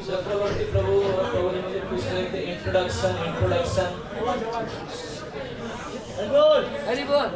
चक्रवर्ती प्रभु और प्रभु जी मुझे पूछ रहे थे इंट्रोडक्शन हरि बोल।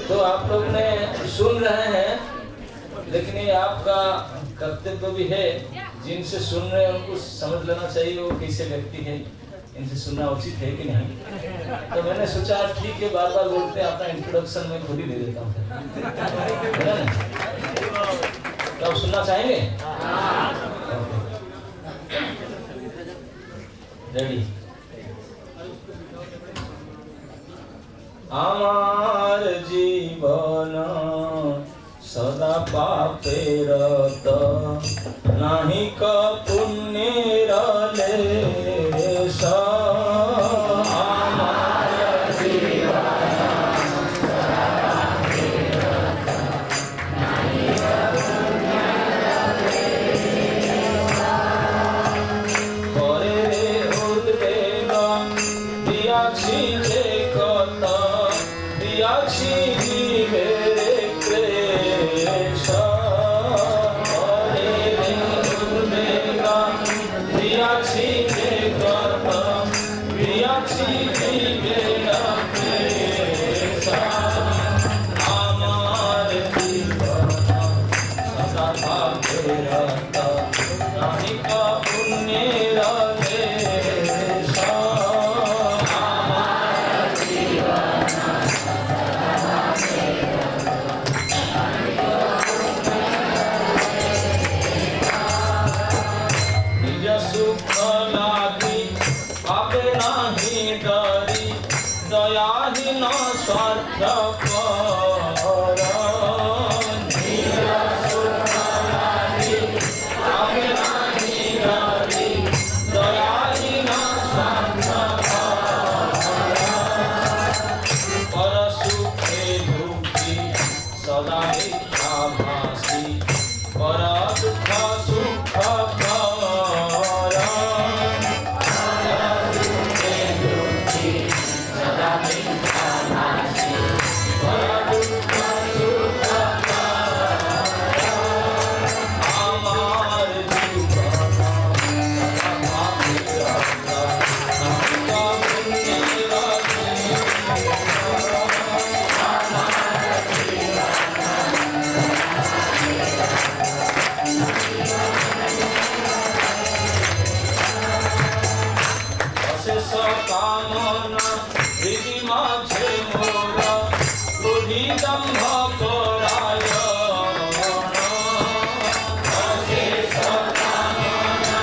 तो आप लोग ने सुन रहे हैं, लेकिन ये आपका कर्तव्य भी है, जिनसे सुन रहे हैं उनको समझ लेना चाहिए वो कैसे व्यक्ति है, इनसे सुनना उचित है कि नहीं। तो मैंने सोचा ठीक है, बार बार बोलते हैं, अपना इंट्रोडक्शन में खुद ही दे देता हूँ। तो आप सुनना चाहेंगे? रेडी? आमार जीवन सदा पापे रत नाही का पुण्य लेश। आमार जीवन सदा पापे रत नाही का पुण्य लेश। करे रे उद्वेग दियाछि जे कत दियाछि मेरे क्लेश। करे रे उद्वेग दियाछि जे कत दियाछि मेरे क्लेश। आमार जीवन सदा पापे रत नाही का पुण्य लेश। दयाहीन स्वार्थ पर निज सुख लागि आगे नाही डरी। दयाहीन स्वार्थ पर सुखे दुखी सदा मिथ्याभासी। पर दुख सुख कामना हृदय माझे मोर बुद्धि दंभ परायण। अशेष कामना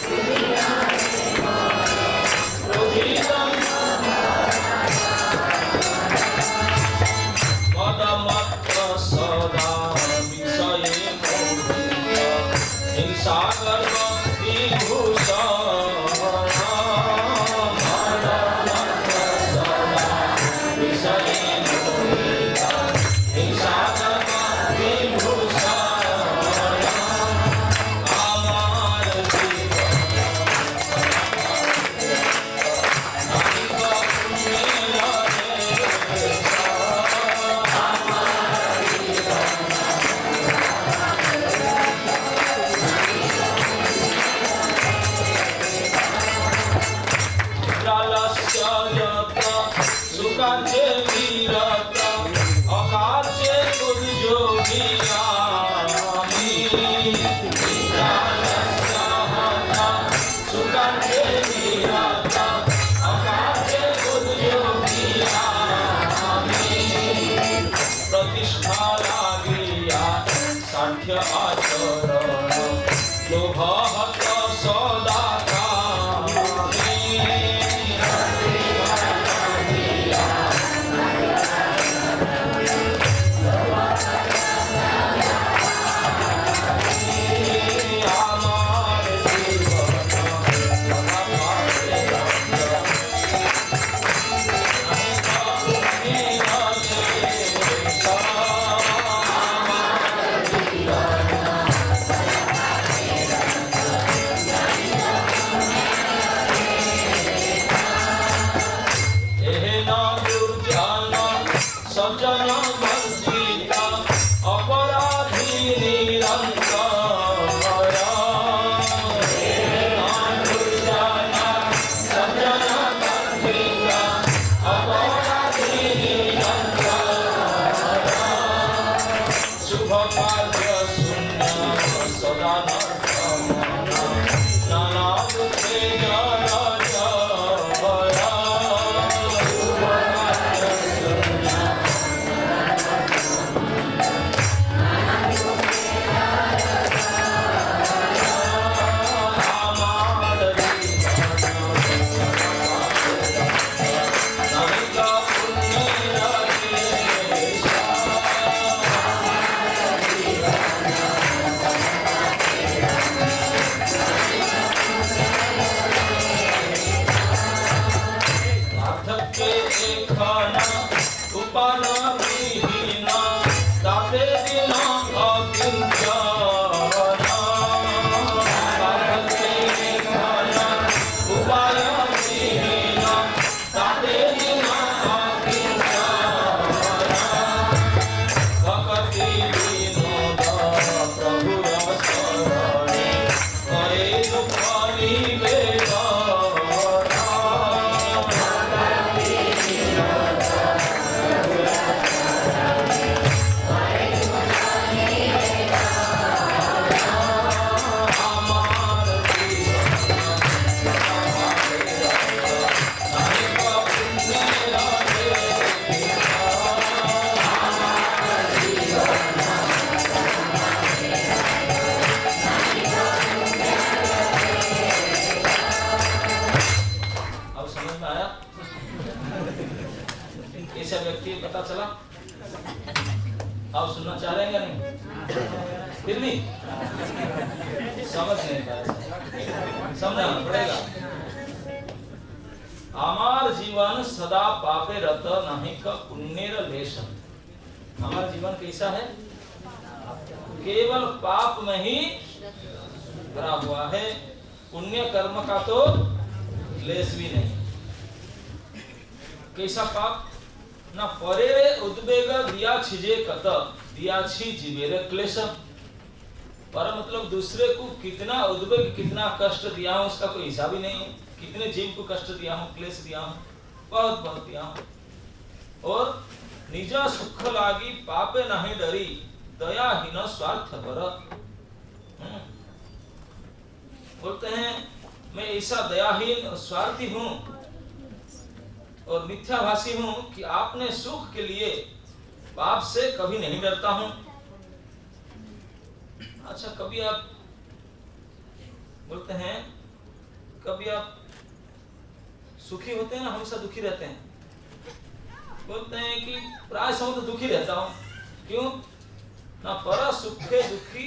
हृदय माझे मोर बुद्धि दंभ पदमत्र सदा विषये मोहित हिंसा गर्व विभूषण। सुखाचे तीरथ अकाचे कुद जोगिया प्रतिष्ठा लागिया साध्य आचरण लोभहत सदा सज्जन वर्जिता अपराधी निरंतर सज्जन वर्जिता अपराधी निरंतर शुभ कार्य शून्य सदा नाना दुखे व्यक्ति पता चला। आप सुनना चाह रहे हैं या नहीं? फिर भी समझ नहीं पाए, समझाना पड़ेगा। हमार जीवन सदा पापे रत नहीं का पुण्येर लेशम। हमारा जीवन कैसा है? केवल पाप में ही भरा हुआ है, पुण्य कर्म का तो लेश भी नहीं। कैसा पाप? ना परेरे उद्वेग दिया छिजे कत दिया छी जीवेरे क्लेश। पर मतलब दूसरे को कितना उद्वेग कितना कष्ट दिया हूं उसका कोई हिसाब ही नहीं है। कितने जीव को कष्ट दिया हूं, क्लेश दिया हूं, बहुत बहुत दिया हूं। और निजा सुख लागी पापे नहीं डरी दयाहीन स्वार्थ पर। बोलते हैं मैं ऐसा दयाहीन स्वार्थी हूं और मिथ्याभाषी हूं कि आपने सुख के लिए पाप से कभी नहीं डरता हूं। अच्छा, कभी आप बोलते हैं कभी आप सुखी होते हैं ना, हमेशा दुखी रहते हैं। बोलते हैं कि प्राय समय तो दुखी रहता हूं। क्यों? ना पर सुखे दुखी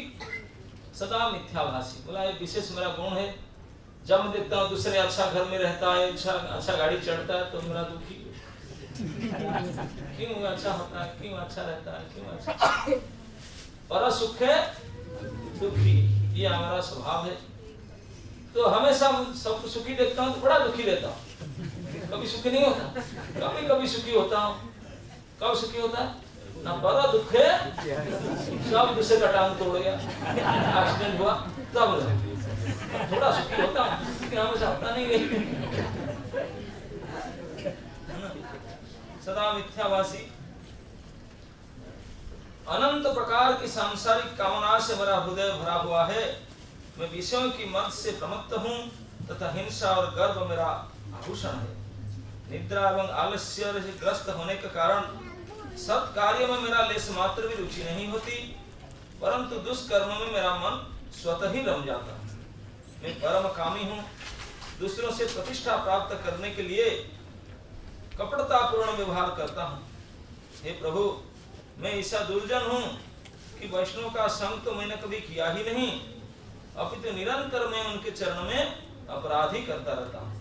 सदा मिथ्याभाषी। बोला ये विशेष मेरा गुण है। जब मैं देखता हूँ दूसरे अच्छा घर में रहता है, अच्छा गाड़ी चढ़ता है, तो मेरा दुखी क्यों अच्छा होता है, क्यों अच्छा रहता है, क्यों अच्छा। पर सुखे दुखी, ये हमारा स्वभाव है। तो हमेशा सब सुखी देखता हूँ तो बड़ा दुखी रहता हूँ। कभी सुखी नहीं होता, कभी कभी सुखी होता हूँ। कब सुखी होता है? ना बड़ा दुख है, सब दूसरे का टांग तोड़ गया, एक्सीडेंट हुआ, तब थोड़ा सुखी होता हूँ, हमेशा होता नहीं है। सदा मिथ्याभासी, अनंत प्रकार की सांसारिक कामना से मेरा हृदय भरा हुआ है। मैं विषयों की मद से प्रमत्त हूँ तथा हिंसा और गर्व मेरा आभूषण है। निद्रा एवं आलस्य से ग्रस्त होने के कारण सत् कार्य में मेरा लेस मात्र भी रुचि नहीं होती, परंतु दुष्कर्म में मेरा मन स्वतः ही रम जाता है। मैं परम कामी हूँ, दूसरों से प्रतिष्ठा प्राप्त करने के लिए कपटतापूर्ण व्यवहार करता हूँ। हे प्रभु, मैं ऐसा दुर्जन हूँ कि वैष्णव का संग तो मैंने कभी किया ही नहीं, अपितु निरंतर मैं उनके चरण में अपराधी करता रहता हूँ।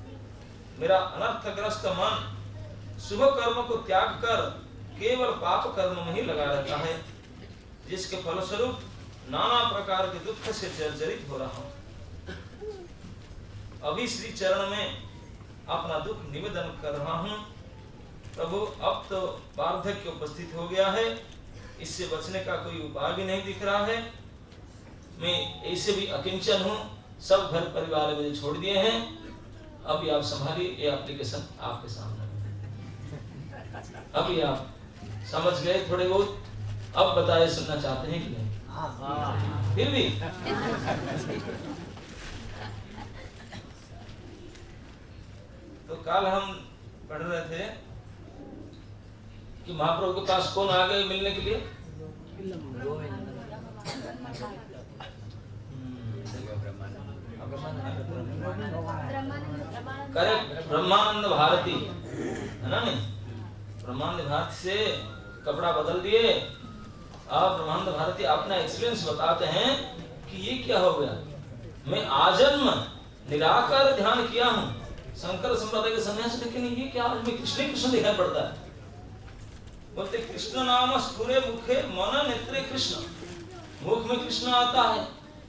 मेरा अनर्थग्रस्त मन शुभ कर्म को त्याग कर केवल पाप कर्म में ही लगा रहता है, जिसके फलस्वरूप नाना प्रकार के दुख से जर्जरित हो रहा हूँ। अभी श्री चरण में अपना दुख निवेदन कर रहा हूँ। प्रभु, अब तो वार्धक्य उपस्थित हो गया है, इससे बचने का कोई उपाय भी नहीं दिख रहा है। मैं ऐसे भी अकिंचन हूँ, सब घर परिवार मुझे छोड़ दिए हैं। अभी आप संभालिए, ये एप्लीकेशन आपके सामने। अभी आप समझ गए थोड़े बहुत, अब बताए सुनना चाहते हैं कि नहीं? फिर भी तो कल हम पढ़ रहे थे कि महाप्रभु के पास कौन आ गए मिलने के लिए? करेक्ट, ब्रह्मानंद भारती है ना? नहीं, ब्रह्मानंद भारती से कपड़ा बदल दिए। अब ब्रह्मानंद भारती अपना एक्सपीरियंस बताते हैं कि ये क्या हो गया। मैं आजन्म निराकार ध्यान किया हूँ शंकर संप्रदाय के सन्यासी, लेकिन ये क्या आज में कृष्ण कृष्ण दिखाई पड़ता है। बोलते कृष्ण नाम स्फुरे मुखे मन नेत्रे कृष्ण। मुख में कृष्ण आता है,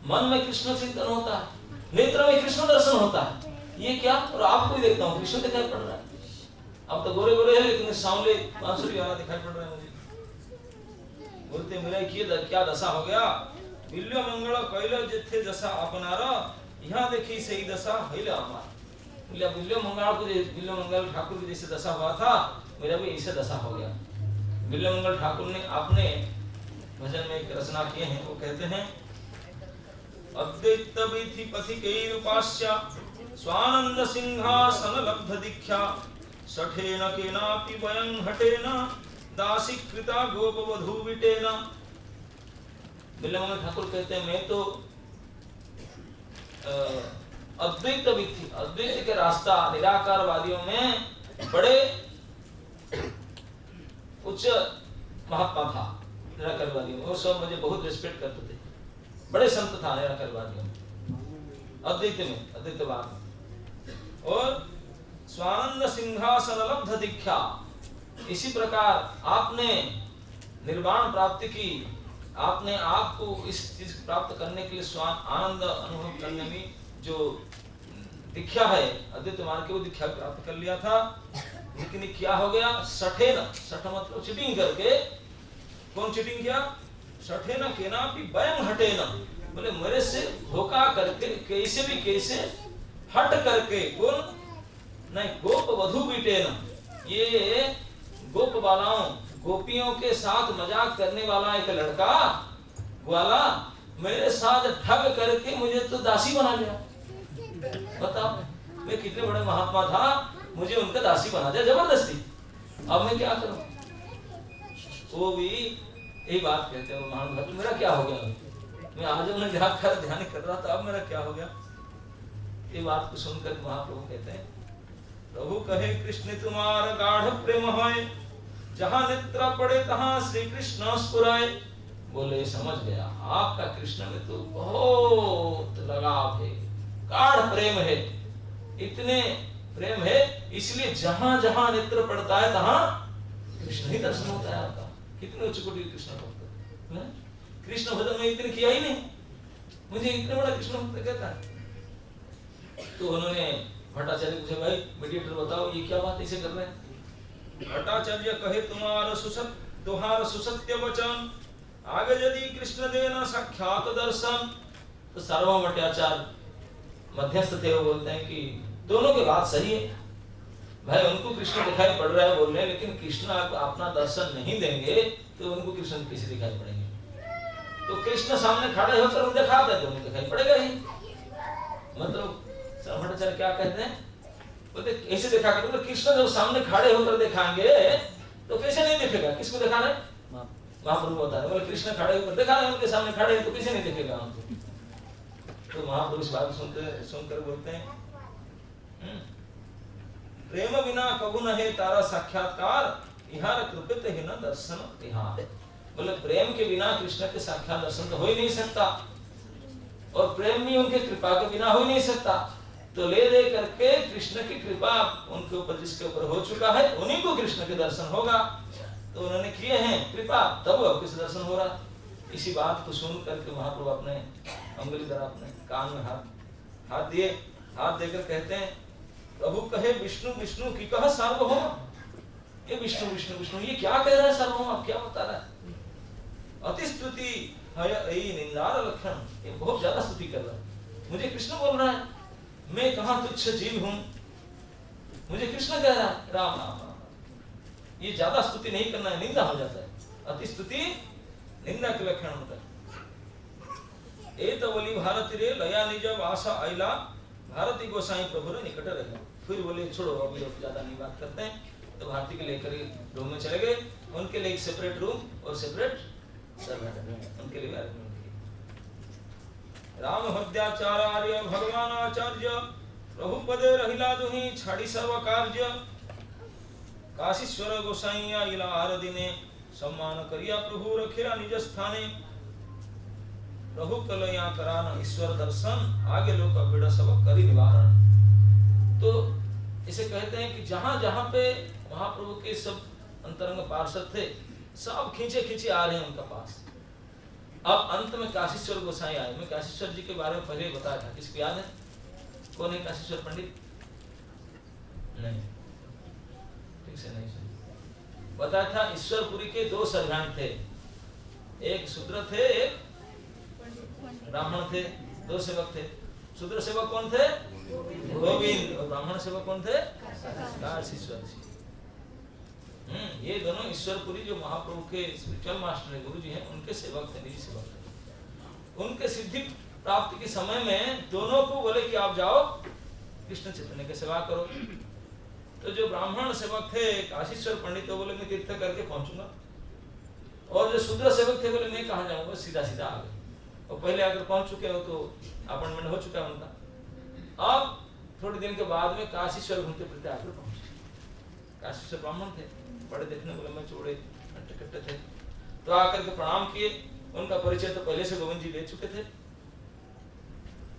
मन में कृष्ण चिंतन होता है, नेत्र में कृष्ण दर्शन होता है। ये क्या? और आपको ही देखता हूँ कृष्ण दिखाई पड़ रहा है। अब तो गोरे गोरे है लेकिन सांवले बांसुरी वाला दिखाई पड़ रहा है मुझे। बोलते मेरा क्या दशा हो गया। बिल्लो मंगल कैलो जिथे दशा अपनार, यहाँ देखी सही दशा हैला हमार। बिल्लो मंगल को, बिल्लो मंगल ठाकुर की जैसे दशा हुआ था, मेरा भी ऐसे दशा हो गया। बिल्लो मंगल ठाकुर ने अपने भजन में एक रचना किए हैं, वो कहते हैं अद्वैत विधि पथिकैरुपास्य स्वानंद सिंहासन लब्ध दीक्षा सठेन केनापि वयं हटेन दासी कृता गोप वधू विटेन। बिल्लो मंगल ठाकुर कहते हैं मैं तो अद्वैत विधि, अद्वैत के रास्ता निराकारवादियों में बड़े उच्च महात्मा था। निराकारवादियों में वो सब मुझे बहुत रिस्पेक्ट करते थे, बड़े संत था निराकारवादियों में, अद्वैत में, अद्वैतवाद में। और स्वानंद सिंहासन लब्ध दीक्षा, इसी प्रकार आपने निर्वाण प्राप्ति की, आपने आपको इस चीज प्राप्त करने के लिए स्वान आनंद अनुभव करने में जो दीक्षा है अद्वैत मार्ग की, वो दीक्षा प्राप्त कर लिया था। लेकिन क्या हो गया? सठे न, सठ मतलब चीटिंग करके। कौन चीटिंग किया? सठे न केनापि वयं हटे न, बोले मेरे से धोखा करके कैसे भी कैसे हट करके। कौन? नहीं, गोप वधू बीटे न, ये गोप बालाओं गोपियों के साथ मजाक करने वाला एक लड़का ग्वाला मेरे साथ ठग करके मुझे तो दासी बना लिया। बताओ, मैं कितने बड़े महात्मा था, मुझे उनका दासी बना दिया जबरदस्ती। अब मैं क्या करूं? वो भी यही बात कहते हैं महान, मेरा क्या हो गया? मैं आज उन्हें ध्यान कर रहा था, अब मेरा क्या हो गया? ये बात को सुनकर महाप्रभु कहते हैं प्रभु कहे कृष्ण तुम्हारा गाढ़ प्रेम होए, जहां नेत्र पड़े तहां श्री कृष्ण स्फुराए। बोले समझ गया, आपका कृष्ण में तो बहुत लगाव है, गाढ़ प्रेम है, इतने प्रेम है इसलिए जहां जहां नेत्र पड़ता है तहां कृष्ण ही दर्शन होता है आपका। कितने उच्च कोटि कृष्ण भक्त है। कृष्ण भजन में इतने किया ही नहीं, मुझे इतने बड़ा कृष्ण भक्त कहता है। तो उन्होंने भट्टाचार्य पूछे भाई मेडिएटर बताओ ये क्या बात ऐसे कर रहे हैं? भट्टाचार्य कहे तुम्हारा सुसत्य वचन आगे यदि कृष्ण देना साक्षात दर्शन। तो सार्वभौम भट्टाचार्य मध्यस्थ थे, वो बोलते हैं कि दोनों की बात सही है, भाई उनको कृष्ण दिखाई पड़ रहा है बोल रहे हैं, लेकिन कृष्ण अपना दर्शन नहीं देंगे तो उनको कृष्ण कैसे दिखाई पड़ेंगे? तो कृष्ण सामने खड़े होकर उन्हें दिखाते तो उन्हें दिखाई पड़ेगा ही। मतलब भट्टाचार्य क्या कहते हैं, बोलते ऐसे दिखा के, तो कृष्ण जब सामने खड़े होकर दिखाएंगे तो कैसे नहीं दिखेगा? किसको दिखाना है? महाप्रभु बता रहे, कृष्ण खड़े होकर दिखा रहे हैं, उनके सामने खड़े हैं तो कैसे नहीं दिखेगा हमको? तो महापुरुष बात सुनकर बोलते हैं प्रेम बिना कबू न है तारा साक्षात्कार, इहार कृपित है न दर्शन तिहार। बोले प्रेम के बिना कृष्ण के साक्षात दर्शन तो हो ही नहीं सकता, और प्रेम भी उनके कृपा के बिना हो ही नहीं सकता। तो ले दे करके कृष्ण की कृपा उनके ऊपर, जिसके ऊपर हो चुका है, उन्हीं को कृष्ण के दर्शन होगा। तो उन्होंने किए हैं कृपा, तब किस दर्शन हो रहा। इसी बात को सुन करके महाप्रभु अपने अंगुली द्वारा अपने कान में हाथ दिए, हाथ देकर कहते हैं प्रभु कहे विष्णु विष्णु की कह सार्वभौम। ये विष्णु विष्णु विष्णु ये क्या कह रहा है सार्वभौम, आप क्या बता रहा है? अति स्तुति है निंदार लक्षण, ये बहुत ज्यादा स्तुति कर रहा है। मुझे कृष्ण बोल रहा है, मैं कहाँ तुच्छ जीव हूँ, मुझे कृष्ण कह रहा है। राम राम राम, ये ज्यादा स्तुति नहीं करना है, निंदा हो जाता है। अति स्तुति निंदा के लक्षण होता है। एत बोली भारती रे लया निज आशा आइला, भारती गोसाई प्रभु रे निकट रहे। फिर बोले छोड़ो अभी ज्यादा नहीं बात करते हैं। तो भारती के लेकर रूम में चले गए, उनके लिए एक सेपरेट रूम और सेपरेट सर्वेंट उनके लिए। राम हत्याचार्य भगवान आचार्य, प्रभु पदे रहिला दुही छाड़ी सर्व कार्य। काशीश्वर गोसाई आइला आर दिने, सम्मान करिया प्रभु रखिला निज स्थाने। प्रभु कलया करान ईश्वर दर्शन, आगे लोग अभिड़ सब करी निवारण। तो इसे कहते हैं कि जहां जहां पे महाप्रभु के सब अंतरंग पार्षद थे, सब खींचे खींचे आ रहे हैं उनका पास। अब अंत में काशीश्वर गोसाई आए। मैं काशीश्वर जी के बारे में पहले ही बताया था, किसको याद है? कौन है काशीश्वर पंडित? नहीं, ठीक से नहीं सुन बताया था। ईश्वरपुरी के दो सर्वेंट थे, एक शूद्र थे, एक ब्राह्मण थे। दो सेवक थे। शूद्र सेवक कौन थे? गोविंद। और ब्राह्मण सेवक कौन थे? काशीश्वर जी। ये दोनों ईश्वरपुरी जो महाप्रभु के स्पिरिचुअल मास्टर है, गुरु जी हैं, उनके सेवक थे, निजी सेवक थे। उनके सिद्धि प्राप्ति के समय में दोनों को बोले कि आप जाओ कृष्ण चैतन्य की सेवा करो। तो जो ब्राह्मण सेवक थे काशीश्वर पंडित, तो बोले मैं तीर्थ करके पहुंचूंगा। और जो शूद्र सेवक थे बोले मैं कहाँ जाऊंगा, सीधा सीधा आ गए। और पहले आकर पहुंच चुके हो तो अपॉइंटमेंट हो चुका है उनका। अब थोड़े दिन के बाद में काशीश्वर घूमते फिरते आकर पहुंचे। काशीश्वर ब्राह्मण थे, बड़े देखने को लंबे चौड़े हट्टे कट्टे थे। तो आकर के प्रणाम किए। उनका परिचय तो पहले से गोविंद जी दे चुके थे।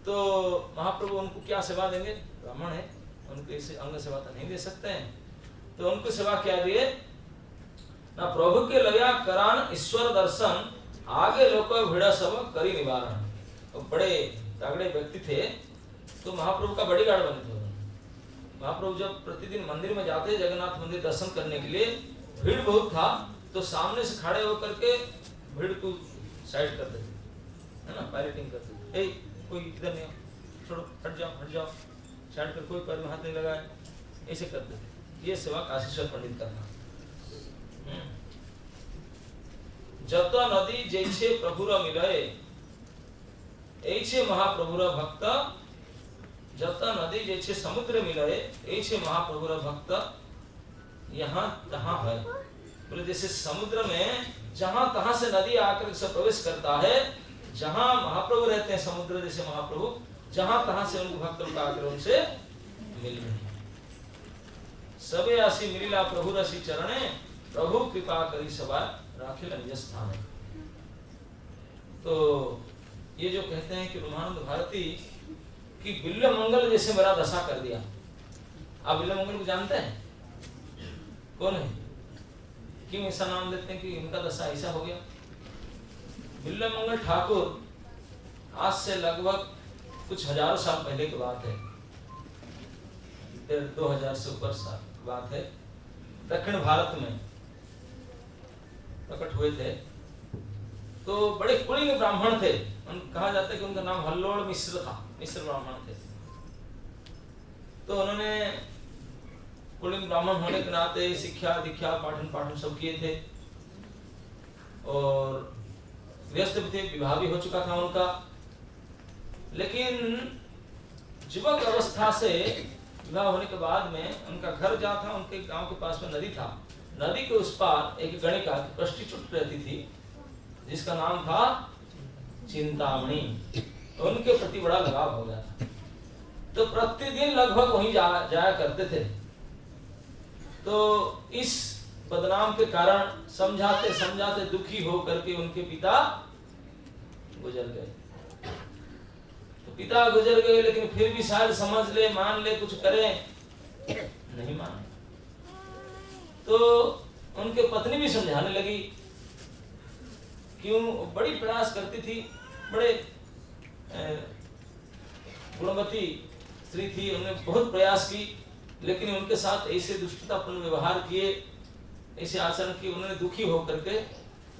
तो महाप्रभु उनको क्या सेवा देंगे? ब्राह्मण है, उनको इसे अंग सेवा तो नहीं दे सकते हैं। तो उनको सेवा क्या दिए ना, प्रभु के लया करान ईश्वर दर्शन, आगे लोग भिड़ा सब करी निवारण। तो बड़े तगड़े व्यक्ति थे, तो महाप्रभु का बॉडीगार्ड बने थे। महाप्रभु जब प्रतिदिन मंदिर में जाते, जगन्नाथ मंदिर दर्शन करने के लिए, भीड़ बहुत था, तो सामने से खड़े होकर के भीड़ को साइड कर देते, है ना, पायलटिंग करते। ए कोई इधर नहीं, छोड़ो, हट जाओ, साइड कर, कोई पैर में हाथ नहीं लगाए, ऐसे करते थे। ये सेवा काशीश्वर पंडित करना। जत नदी जैसे प्रभुर मिलए, ऐसे महाप्रभुर भक्त। जत नदी जैसे समुद्र मिलए, ऐसे महाप्रभुर भक्त यहाँ तहाँ है। बोले जैसे समुद्र में जहां तहां से नदी आकर से प्रवेश करता है, जहां महाप्रभु रहते हैं समुद्र जैसे महाप्रभु, जहां तहां से उनको भक्त लोग आकर उनसे मिल रहे हैं। सबे आसी मिलिला प्रभु रसी चरणे, प्रभु कृपा करी सभा राखिल निज स्थान। तो ये जो कहते हैं कि ब्रह्मानंद भारती कि बिल्व मंगल जैसे मेरा दशा कर दिया। आप बिल्व मंगल को जानते हैं? कौन है? क्यों ऐसा नाम देते हैं कि इनका दशा ऐसा हो गया? बिल्व मंगल ठाकुर आज से लगभग कुछ हजारों साल पहले की बात है, 2000 से ऊपर साल की बात है, दक्षिण भारत में प्रकट हुए थे। तो बड़े कुलीन ब्राह्मण थे। कहा जाता है कि उनका नाम हल्लोड़ मिश्र था, मिश्र ब्राह्मण थे। तो उन्होंने कुलीन ब्राह्मण होने के नाते शिक्षा दीक्षा पाठन पाठन सब किए थे और व्यस्त भी थे, विवाह भी हो चुका था उनका। लेकिन युवक अवस्था से विवाह होने के बाद में उनका घर जहाँ था, उनके गांव के पास में नदी था। नदी के उस पार एक गणिका प्रोस्टिट्यूट रहती थी जिसका नाम था चिंतामणि। उनके प्रति बड़ा लगाव हो गया था, तो प्रतिदिन लगभग वहीं जाया करते थे। तो इस बदनाम के कारण समझाते समझाते दुखी हो करके उनके पिता गुजर गए। तो पिता गुजर गए, लेकिन फिर भी शायद समझ ले, मान ले, कुछ करें, नहीं माने। तो उनके पत्नी भी समझाने लगी, क्यों बड़ी प्रयास करती थी, बड़े गुणवती स्त्री थी, उन्होंने बहुत प्रयास की, लेकिन उनके साथ ऐसे दुष्टतापूर्ण व्यवहार किए, ऐसे आचरण किए, उन्होंने दुखी होकर के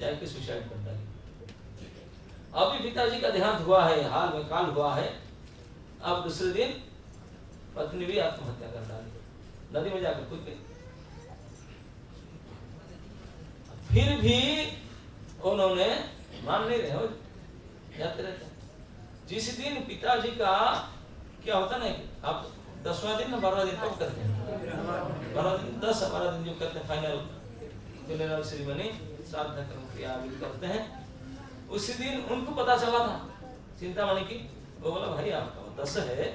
जाके सुसाइड कर डाली। अभी पिताजी का देहांत हुआ है, हाल में काल हुआ है। अब दूसरे दिन पत्नी भी आत्महत्या कर डाली, नदी में जाकर कूद गई। फिर भी उन्होंने मान नहीं रहे, जाते रहते। जिस दिन पिताजी का क्या होता ना, आप 10वां दिन ना 12वां दिन कब करते हैं? 12वां दिन, 10-12 दिन जो करते हैं फाइनल फ्यूनरल सेरेमनी, श्राद्ध कर्म क्रिया आदि करते हैं। उसी दिन उनको पता चला था चिंतामणि की। वो बोला, भाई आपका 10 है,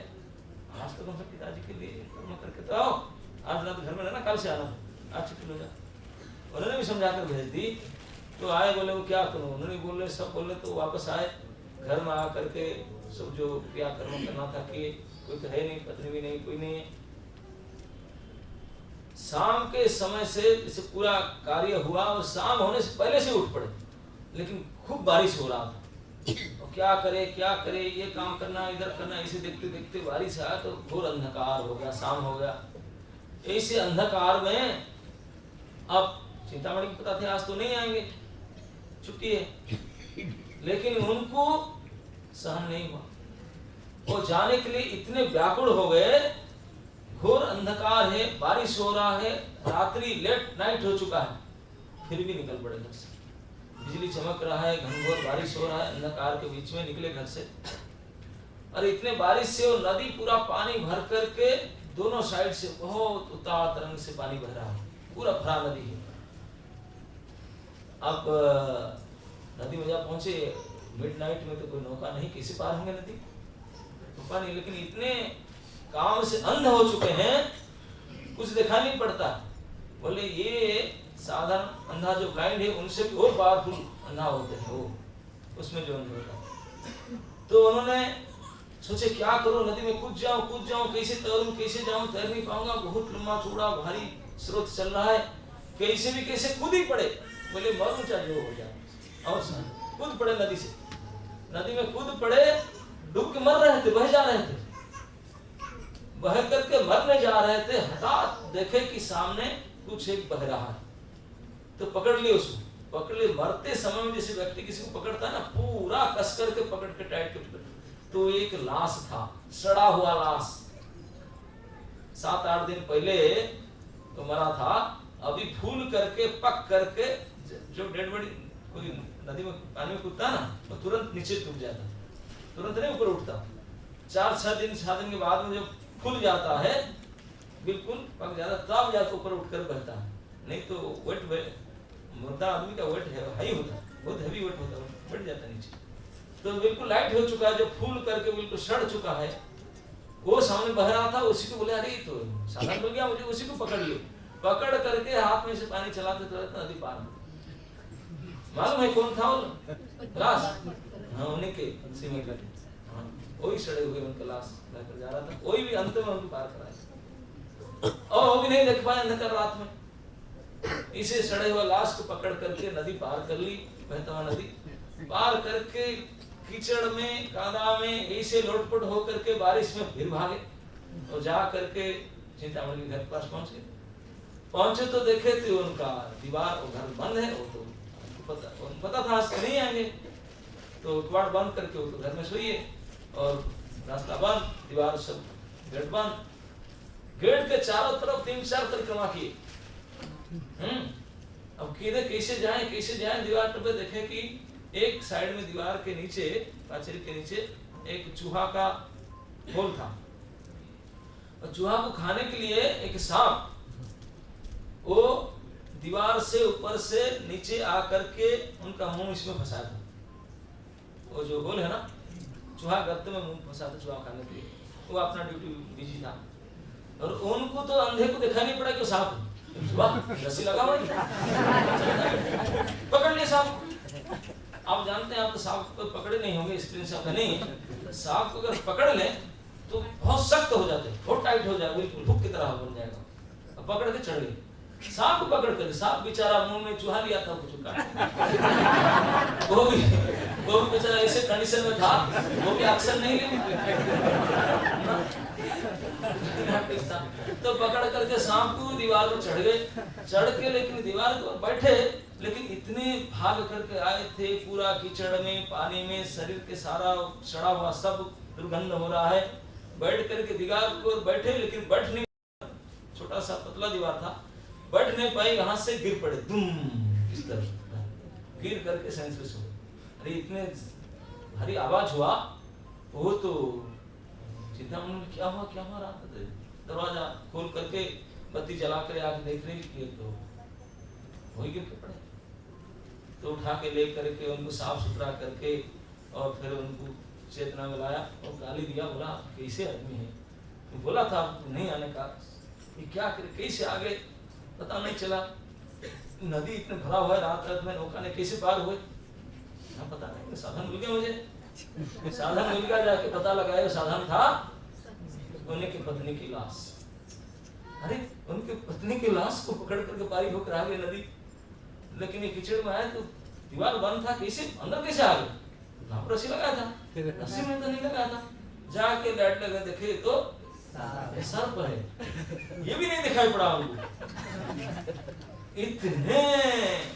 आज तो तुम पिताजी के लिए कर्म करके तो आओ, आज रात घर में रहना, कल से आना, आज छुट्टी हो जाए। उन्होंने भी समझाकर भेज दी। तो आए, बोले वो क्या करूं, उन्होंने बोले सब बोले, तो वापस आए घर में आ करके सब जो क्रिया कर्म करना था कि कोई तो है नहीं, पत्नी भी नहीं, कोई नहीं है। शाम के समय से जैसे पूरा कार्य हुआ और शाम होने से पहले से उठ पड़े, लेकिन खूब बारिश हो रहा था। और क्या करे, ये काम करना, इधर करना, इसे देखते देखते बारिश आया तो घोर अंधकार हो गया, शाम हो गया। ऐसे अंधकार में अब चिंतामणि को पता थे आज तो नहीं आएंगे, छुट्टी है, लेकिन उनको सहन नहीं हुआ। वो जाने के लिए इतने व्याकुल हो गए, घोर अंधकार है, बारिश हो रहा है, रात्रि लेट नाइट हो चुका है, फिर भी निकल पड़े घर से। बिजली चमक रहा है, घनघोर बारिश हो रहा है, अंधकार के बीच में निकले घर से। और इतने बारिश से वो नदी पूरा पानी भर करके दोनों साइड से बहुत उतार तरंग से पानी बह रहा है, पूरा भरा नदी है। अब नदी में जा पहुंचे, मिडनाइट में तो कोई नौका नहीं, कैसे पार होंगे नदी, नौका नहीं। लेकिन इतने काम से अंध हो चुके हैं, कुछ दिखाई नहीं पड़ता। बोले ये साधारण अंधा जो ब्लाइंड है, उनसे भी और पावरफुल अंधा होते हैं वो, उसमें जो अंधा होता है। तो उन्होंने सोचे क्या करूं, नदी में कूद जाऊं, कैसे तैरूं, कैसे जाऊं, तैर नहीं पाऊंगा, बहुत लंबा चौड़ा भारी स्रोत चल रहा है, कैसे भी कैसे कूद ही पड़े। बोले मरूं चाहे जो हो जाए, और कूद पड़े नदी से, नदी में कूद पड़े, डूब के मर रहे थे, बह जा रहे थे, बह करके मरने जा रहे थे। हठात देखे कि सामने कुछ एक बह रहा है, तो पकड़ लिए उसको, पकड़ लिए। मरते समय में जैसे व्यक्ति किसी को पकड़ता है ना, पूरा कस करके पकड़ के टाइट के, तो एक लाश था, सड़ा हुआ लाश, 7-8 दिन पहले तो मरा था, अभी फूल करके पक करके, जो डेड बॉडी कोई नदी में पानी में कूदता ना, तो तुरंत नीचे डूब जाता, तुरंत नहीं ऊपर उठता। 4-6 दिन के बाद में जब फूल जाता है, बिल्कुल पक जाता, तब जाकर ऊपर उठकर बहता है। नहीं तो वेट मुर्दा आदमी का वेट है हाई होता, बहुत हैवी वेट होता है, बैठ जाता नीचे। तो बिल्कुल लाइट हो चुका है, जो फूल करके बिल्कुल सड़ चुका है, वो सामने बह रहा था। उसी को बोले अरे तो साधारण हो गया, मुझे उसी को पकड़ लियो। पकड़ करके हाथ में से पानी चलाते तुरंत नदी पार हो। मालूम है कौन था वो लाश? हाँ, उन्हीं के सीमे का, हाँ, वही सड़े हुए उनका लाश लेकर जा रहा था, कोई भी अंत में उनको पार कराया, और वो भी नहीं देख पाए अंधकार रात में। इसे सड़े हुए लाश को पकड़ करके नदी पार कर ली, बहता हुआ नदी पार करके कीचड़ में, कादा में ऐसे लोटपोट होकर के बारिश में फिर भागे और जा करके चिंतामणि के घर के पास पहुंचे तो देखे थे उनका दीवार और घर बंद है। वो तो पता था आज नहीं आएंगे, तो कबाड़ बंद करके वो तो घर में सोइए, और रास्ता बंद, दीवार सब गेट बंद। गेट के चारों तरफ 3-4 परिक्रमा किए। अब किधर कैसे जाएं दीवार पे देखे कि एक साइड में दीवार के नीचे, पाचेरी के नीचे एक चूहा का होल था, और चूहा को खाने के लिए एक सांप वो दीवार से ऊपर से नीचे आकर के उनका मुंह इसमें फंसा था। वो जो होल है ना, चूहा गर्त में मुंह फंसा था चूहा खाने के लिए। वो अपना ड्यूटी बिजी था, और उनको तो अंधे को दिखाई नहीं पड़ा कि वो सांप रस्सी लगा हुआ पकड़ लिया सांप। आप जानते हैं, आप तो सांप को पकड़े नहीं होंगे, स्क्रीन शॉट नहीं। सांप को अगर पकड़ ले तो बहुत सख्त हो जाते हैं, बहुत टाइट हो जाएगा, बिल्कुल हुक की तरह बन जाएगा। अब पकड़ के चढ़ गए, सांप को पकड़ कर, सांप बेचारा मुंह में चूहा लिया था कुछ का वो भी बेचारा ऐसे कंडीशन में था, वो भी अक्सर नहीं तो पकड़ करके सांप को दीवार पर चढ़ गए, चढ़ के लेकिन दीवार पर बैठे, लेकिन इतने भाग करके आए थे, पूरा कीचड़ में, पानी में, शरीर के सारा सड़ा हुआ सब दुर्गंध हो रहा है। बैठ करके दीवार पर बैठे, लेकिन बैठ नहीं, छोटा सा पतला दीवार था, बैठ नहीं पाए, यहाँ से गिर पड़े, दुम इस तरफ गिर करके सेंसलेस हो। अरे इतने भारी आवाज हुआ, वो तो सीधा उन्होंने क्या हुआ रात में, दरवाजा खोल करके बत्ती जला कर आके देख रही कि तो वही गिर के पड़े। तो उठा के ले करके उनको साफ सुथरा करके और फिर उनको चेतना में लाया और गाली दिया, बोला कैसे आदमी है, तो बोला था नहीं आने का, ये क्या करे, कैसे आगे पता नहीं चला, नदी इतने भरा हुआ है, रात में नौका ने कैसे पार हुए, पता नहीं, साधन मिल गया मुझे, साधन मिल गया, जाके पता लगाया साधन था उनकी पत्नी की लाश। अरे उनकी पत्नी की लाश को पकड़ करके पारी होकर आ गए नदी, लेकिन ये कीचड़ में आए तो दीवार बंद था, कैसे अंदर कैसे आ गए, ना रस्सी लगाया था, रस्सी में तो नहीं लगाया था, जाके लाइट लगा देखे तो सर पर है, ये भी नहीं दिखाई पड़ा उनको। इतने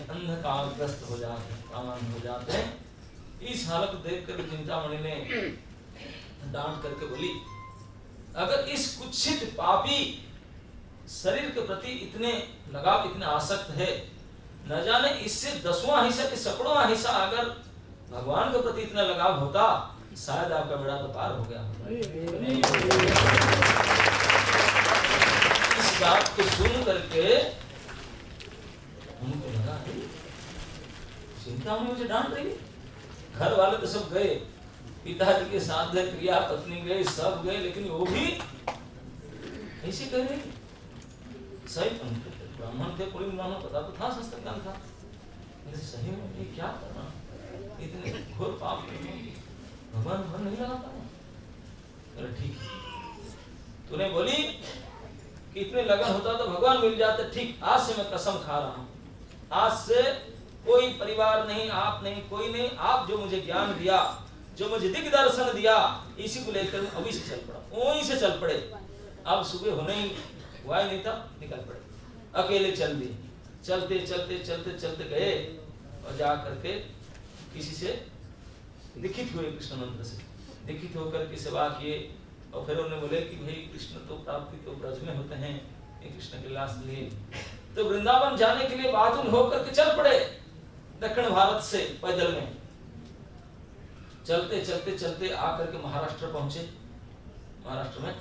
अंधकारग्रस्त हो जाते हैं। इस हालत देखकर चिंतामणि ने डांट करके बोली, अगर इस कुत्सित पापी शरीर के प्रति इतने लगाव, इतने आसक्त है, न जाने इससे 10वां हिस्सा कि सैकड़ों हिस्सा अगर भगवान के प्रति इतना लगाव होता, शायद आपका बेड़ा तो पार हो गया। इस बात को सुन करके उनको लगा चिंता में मुझे डांट रही, घर वाले तो सब गए, पिताजी के साथ प्रिया पत्नी गए, सब गए, लेकिन वो भी ऐसे कह रहे सही ब्राह्मण थे, कोई ब्राह्मण पता तो था, शास्त्र ज्ञान था, सही में ये क्या करना, इतने घोर पाप भगवान भर नहीं लगाता है। अरे ठीक, तूने बोली कि इतने लगन होता तो भगवान मिल जाते, ठीक, आज से मैं कसम खा रहा हूं, आज से कोई परिवार नहीं, आप नहीं, कोई नहीं, आप जो मुझे ज्ञान दिया, जो मुझे दिग्दर्शन दिया, इसी को लेकर मैं अभी से चल पड़ा, वहीं से चल पड़े। अब सुबह होने ही हुआ ही नहीं था, निकल पड़े, अकेले चल दिए, चलते चलते चलते चलते गए और जा करके किसी से दीक्षित हुए, कृष्ण मंत्र से दीक्षित होकर के सेवा किए, और फिर उन्होंने बोले कि भाई कृष्ण तो प्राप्ति तो ब्रज में होते हैं, ये कृष्ण के लाश लिए, तो वृंदावन जाने के लिए बातुल होकर के चल पड़े, दक्षिण भारत से पैदल में चलते चलते चलते आकर के महाराष्ट्र पहुंचे। महाराष्ट्र में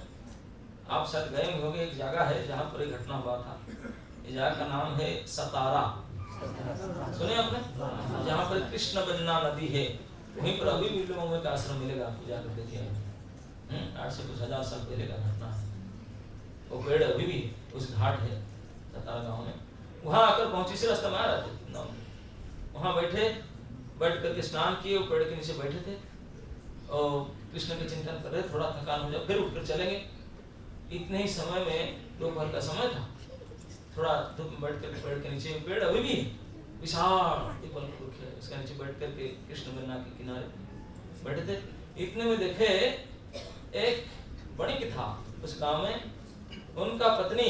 आप शायद गए होंगे, एक जगह है जहां पर एक घटना हुआ था, इस जगह का नाम है सतारा, सुने आपने, जहां पर कृष्ण बन्ना नदी है, वहीं पर अभी भी लोगों का आश्रम मिलेगा, आपको जाकर देखिए, 8 से कुछ हजार साल पहले का घटना है। वो पेड़ अभी भी उस घाट है सतारा गांव में, वहां आकर पहुंची से रास्ता में आ रहे थे, वहां बैठे, बैठ करके स्नान किए, पेड़ के नीचे बैठे थे और कृष्ण के चिंतन कर रहे, थोड़ा थकान हो जाए फिर उठकर चलेंगे। इतने ही समय में दोपहर का समय था, थोड़ा धूप में बैठ करके पेड़ के नीचे, पेड़ अभी भी विशाल पीपल वृक्ष है, उसके नीचे बैठ करके कृष्ण गंगा के किनारे बैठे थे। इतने में देखे एक वणिक था उस गांव में, उनका पत्नी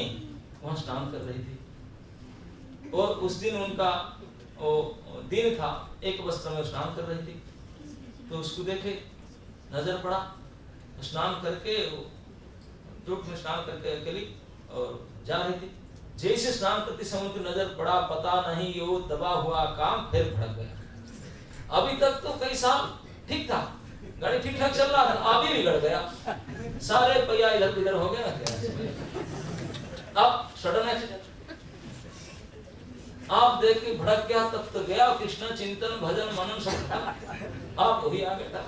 वहां स्नान कर रही थी, और उस दिन उनका दिन था, एक वस्त्र में स्नान कर रही थी, तो उसको देखे, नजर पड़ा, स्नान करके धूप में स्नान करके अकेली और जा रही थी। जैसे स्नान करते समय उनकी नजर पड़ा, पता नहीं वो दबा हुआ काम फिर भड़क गया। अभी तक तो कई साल ठीक था, गाड़ी ठीक ठाक चल रहा था, अभी बिगड़ गया, सारे पहिया इधर उधर हो गया। अब सडन एक्सीडेंट, आप देख के भड़क गया, तब तो गया कृष्ण चिंतन भजन मनन सब, आप वही आ गया।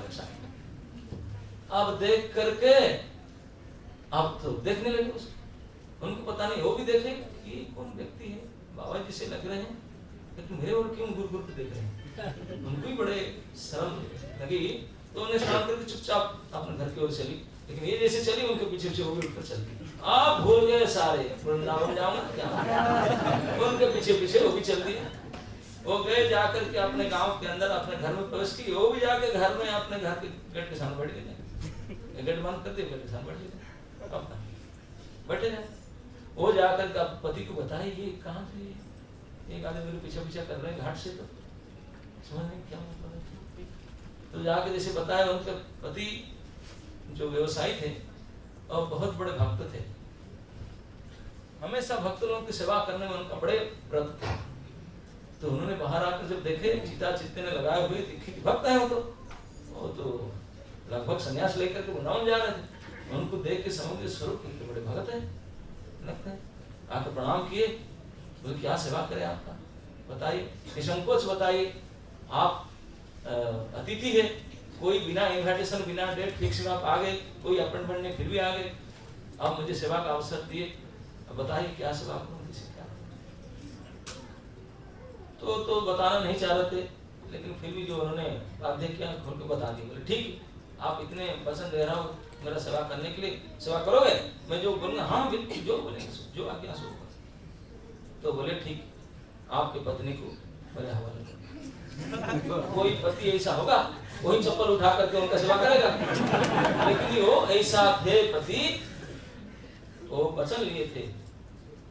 अब देख करके अब तो देखने लगे उसको, उनको पता नहीं, वो भी देखे कि कौन व्यक्ति है, बाबा जी से लग रहे हैं, लेकिन मेरे और क्यों घूर घूर देख रहे हैं। उनको भी बड़े शर्म लगी, तो उन्हें स्नान करके चुपचाप अपने घर की ओर चली। लेकिन ये जैसे चली, उनके पीछे पीछे वो भी उठकर चलती। आप भूल गए सारे वृंदावन जाऊंगा क्या, उनके पीछे पीछे वो भी चलती। वो गए जाकर के अपने गांव के अंदर अपने घर में प्रवेश की, वो भी जाके घर में अपने घर के गेट के सामने बैठ गए, गेट बंद कर दिए, गेट के सामने बैठ गए, अपना बैठे रहे। वो जाकर के पति को बताए, ये कहाँ से एक आदमी मेरे पीछे पीछे कर रहे हैं घाट से, तो समझ नहीं क्या मतलब है। तो जाके जैसे बताया, उनके पति जो व्यवसायी थे और बहुत बड़े भक्त थे, हमेशा भक्त लोगों की सेवा करने में उनका बड़े व्रत थे। तो उन्होंने बाहर आकर जब देखे चिता चित्ते ने लगाए हुए, दिखे भक्त है वो तो लगभग संन्यास लेकर के वृंदावन जा रहे थे। उनको देख के समझ स्वरूप इनके बड़े भक्त है लगते हैं। आकर प्रणाम किए, बोले क्या सेवा करें आपका, बताइए, निसंकोच बताइए। आप अतिथि है, कोई बिना इन्विटेशन बिना डेट फिक्स में आप आ गए, कोई अपॉइंटमेंट नहीं, फिर भी आ गए, आप मुझे सेवा का अवसर दिए, अब बताइए क्या सेवा करूं, किसी क्या। तो बताना नहीं चाह रहे थे, लेकिन फिर भी जो उन्होंने बाध्य किया, खोल के बता दिए। बोले ठीक, आप इतने पसंद दे रहा हो मेरा सेवा करने के लिए, सेवा करोगे, मैं जो बोलूंगा हाँ बिल्कुल, जो बोलेंगे जो आज्ञा सो। तो बोले ठीक, आपके पत्नी को मेरे हवाले करो। कोई पति ऐसा होगा वही चप्पल उठा करके उनका सेवा करेगा, लेकिन वो ऐसा थे पति, वो वचन लिए थे,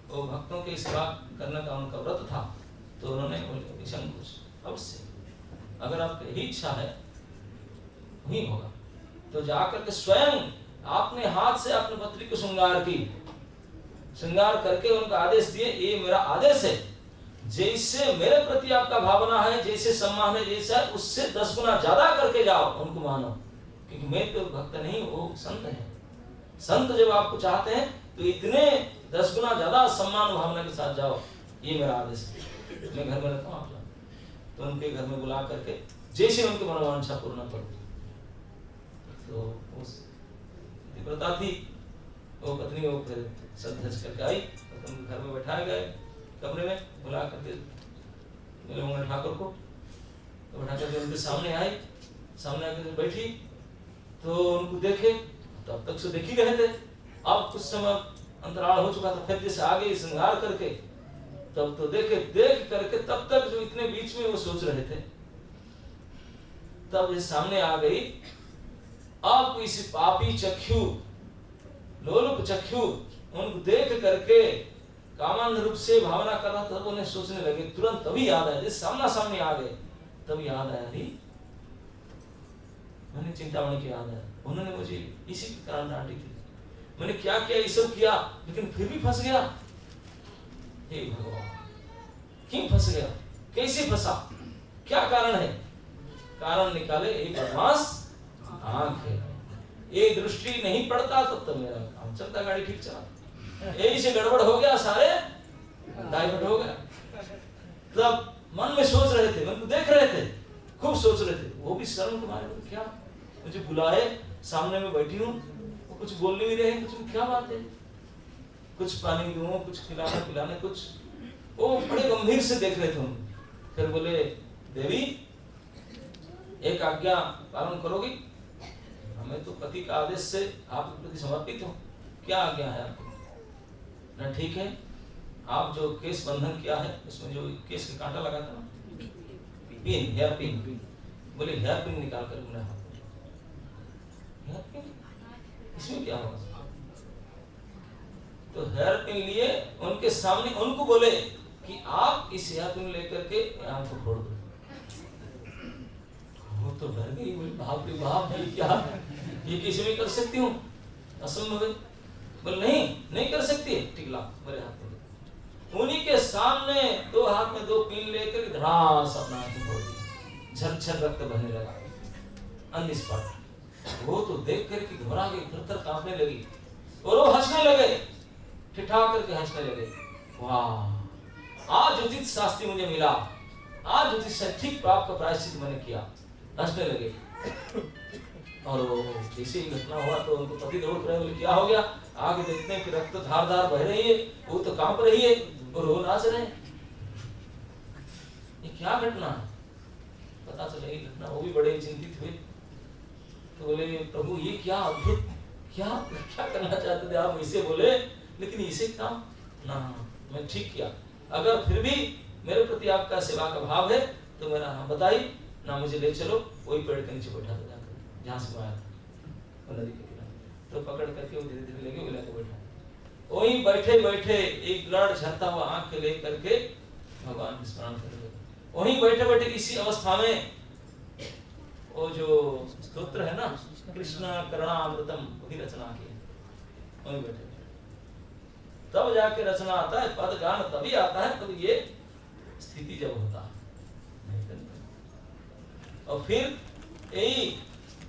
वो भक्तों की सेवा करने का उनका व्रत था। तो उन्होंने निसंकोच अवश्य, अगर आपकी यही इच्छा है वही होगा। तो जाकर के स्वयं आपने हाथ से अपनी पत्नी को श्रृंगार करके उनका आदेश दिए, ये मेरा आदेश है, जैसे मेरे प्रति आपका भावना है, जैसे सम्मान है, जैसा है, उससे 10 गुना ज्यादा करके जाओ, उनको मानो, क्योंकि मैं तो भक्त नहीं, वो संत है। संत जब आपको चाहते हैं तो इतने 10 गुना ज्यादा सम्मान भावना के साथ जाओ, ये मेरा आदेश है। मैं घर में रहता हूँ, आप जाओ। तो उनके घर में बुला करके जैसे उनकी मनोवांछा पूर्ण करो। तो उस व्रता थी वो पत्नी, वो फिर सज करके आई, तो उनके घर में बैठाए गए, कमरे में बुला करके मिले होंगे ठाकुर को, तो बैठा करके उनके सामने आई, सामने आकर बैठी, तो उनको देखे, तो अब तक से देख ही रहे थे, अब कुछ समय अंतराल हो चुका था, फिर जैसे आगे श्रृंगार करके, तब तो देखे, देख करके तब तक जो इतने बीच में वो सोच रहे थे, तब ये सामने आ गई। अब इस पापी चक्षु, लोलुप चक्षु उनको देख करके कामान रूप से भावना कर रहा था, तब उन्हें सोचने लगे, तुरंत तभी याद आया, जिस सामने आ गए तब याद आया, नहीं मैंने चिंतामणि की याद आया, उन्होंने मुझे इसी के कारण डांटी थी, मैंने क्या किया, ये सब किया, लेकिन फिर भी फंस गया। हे भगवान, क्यों फंस गया, कैसे फंसा, क्या कारण है? कारण निकाले, एक बदमाश आंख है, ये दृष्टि नहीं पड़ता तब तो मेरा काम चलता, गाड़ी ठीक चला, यही से गड़बड़ हो गया, सारे डाइवर्ट हो गया। तब मन में सोच रहे थे, मन को देख रहे थे, खूब सोच रहे थे, वो भी शर्म के मारे, क्या मुझे बुलाए, सामने में बैठी हूँ, वो कुछ बोलने भी रहे, कुछ क्या बात है, कुछ पानी दूं, कुछ खिलाने पिलाने, कुछ, वो बड़े गंभीर से देख रहे थे उन। फिर बोले, देवी एक आज्ञा पालन करोगी? हमें तो पति का आदेश से आपके प्रति समर्पित हूँ, क्या आज्ञा है आपको? ना ठीक है, आप जो केस बंधन किया है, उसमें जो केस का कांटा लगा था ना, पिन, हेयर पिन, बोले हेयर पिन निकाल कर बोला, हेयर पिन इसमें क्या होगा? तो हेयर पिन लिए उनके सामने, उनको बोले कि आप इस हेयर पिन लेकर के यहाँ को फोड़ दो। वो तो डर गई, बोली बाप रे बाप, क्या ये किसी में कर सकती हूँ, असंभव है। बोले नहीं कर सकती है, ठीक ला मेरे हाथ में। उन्हीं के सामने 2 हाथ में 2 पिन लेकर धड़ास अपना आंखें फोड़ दी, झरझर रक्त बहने लगा ऑन द स्पॉट। वो तो देख करके घबरा गई, थर-थर कांपने लगी और वो हंसने लगे, ठिठा करके हंसने लगे। वाह, आज उचित शास्ति मुझे मिला, आज उचित सठिक पाप का प्रायश्चित मैंने किया। हंसने लगे और जैसे ही घटना हुआ तो उनको पति दौड़ रहे, बोले क्या हो गया? आगे देखते हैं कि रक्त धार बह रही है, वो तो कांप रही है और वो नाच रहे हैं। ये क्या घटना है? पता चला ये घटना, वो भी बड़े चिंतित हुए। तो बोले प्रभु ये क्या अद्भुत, क्या करना चाहते थे आप? ऐसे बोले, लेकिन इसे काम ना, मैं ठीक किया। अगर फिर भी मेरे प्रति आपका सेवा का भाव है तो मेरा हाँ बताइए ना, मुझे ले चलो वही पेड़ के नीचे बैठा दो जाकर, जहाँ से मैं आया था नदी के किनारे। तो पकड़ करके वो धीरे धीरे लेके मिला के बैठा। वहीं बैठे बैठे एक लड़ झरता हुआ आंख ले करके भगवान के स्मरण कर रहे। वहीं बैठे बैठे इसी अवस्था में वो जो स्तोत्र है ना, कृष्ण करुणामृतम, वही रचना की। वहीं बैठे तब जाके रचना आता है, पद गान तभी आता है तब ये स्थिति जब होता है। और फिर यही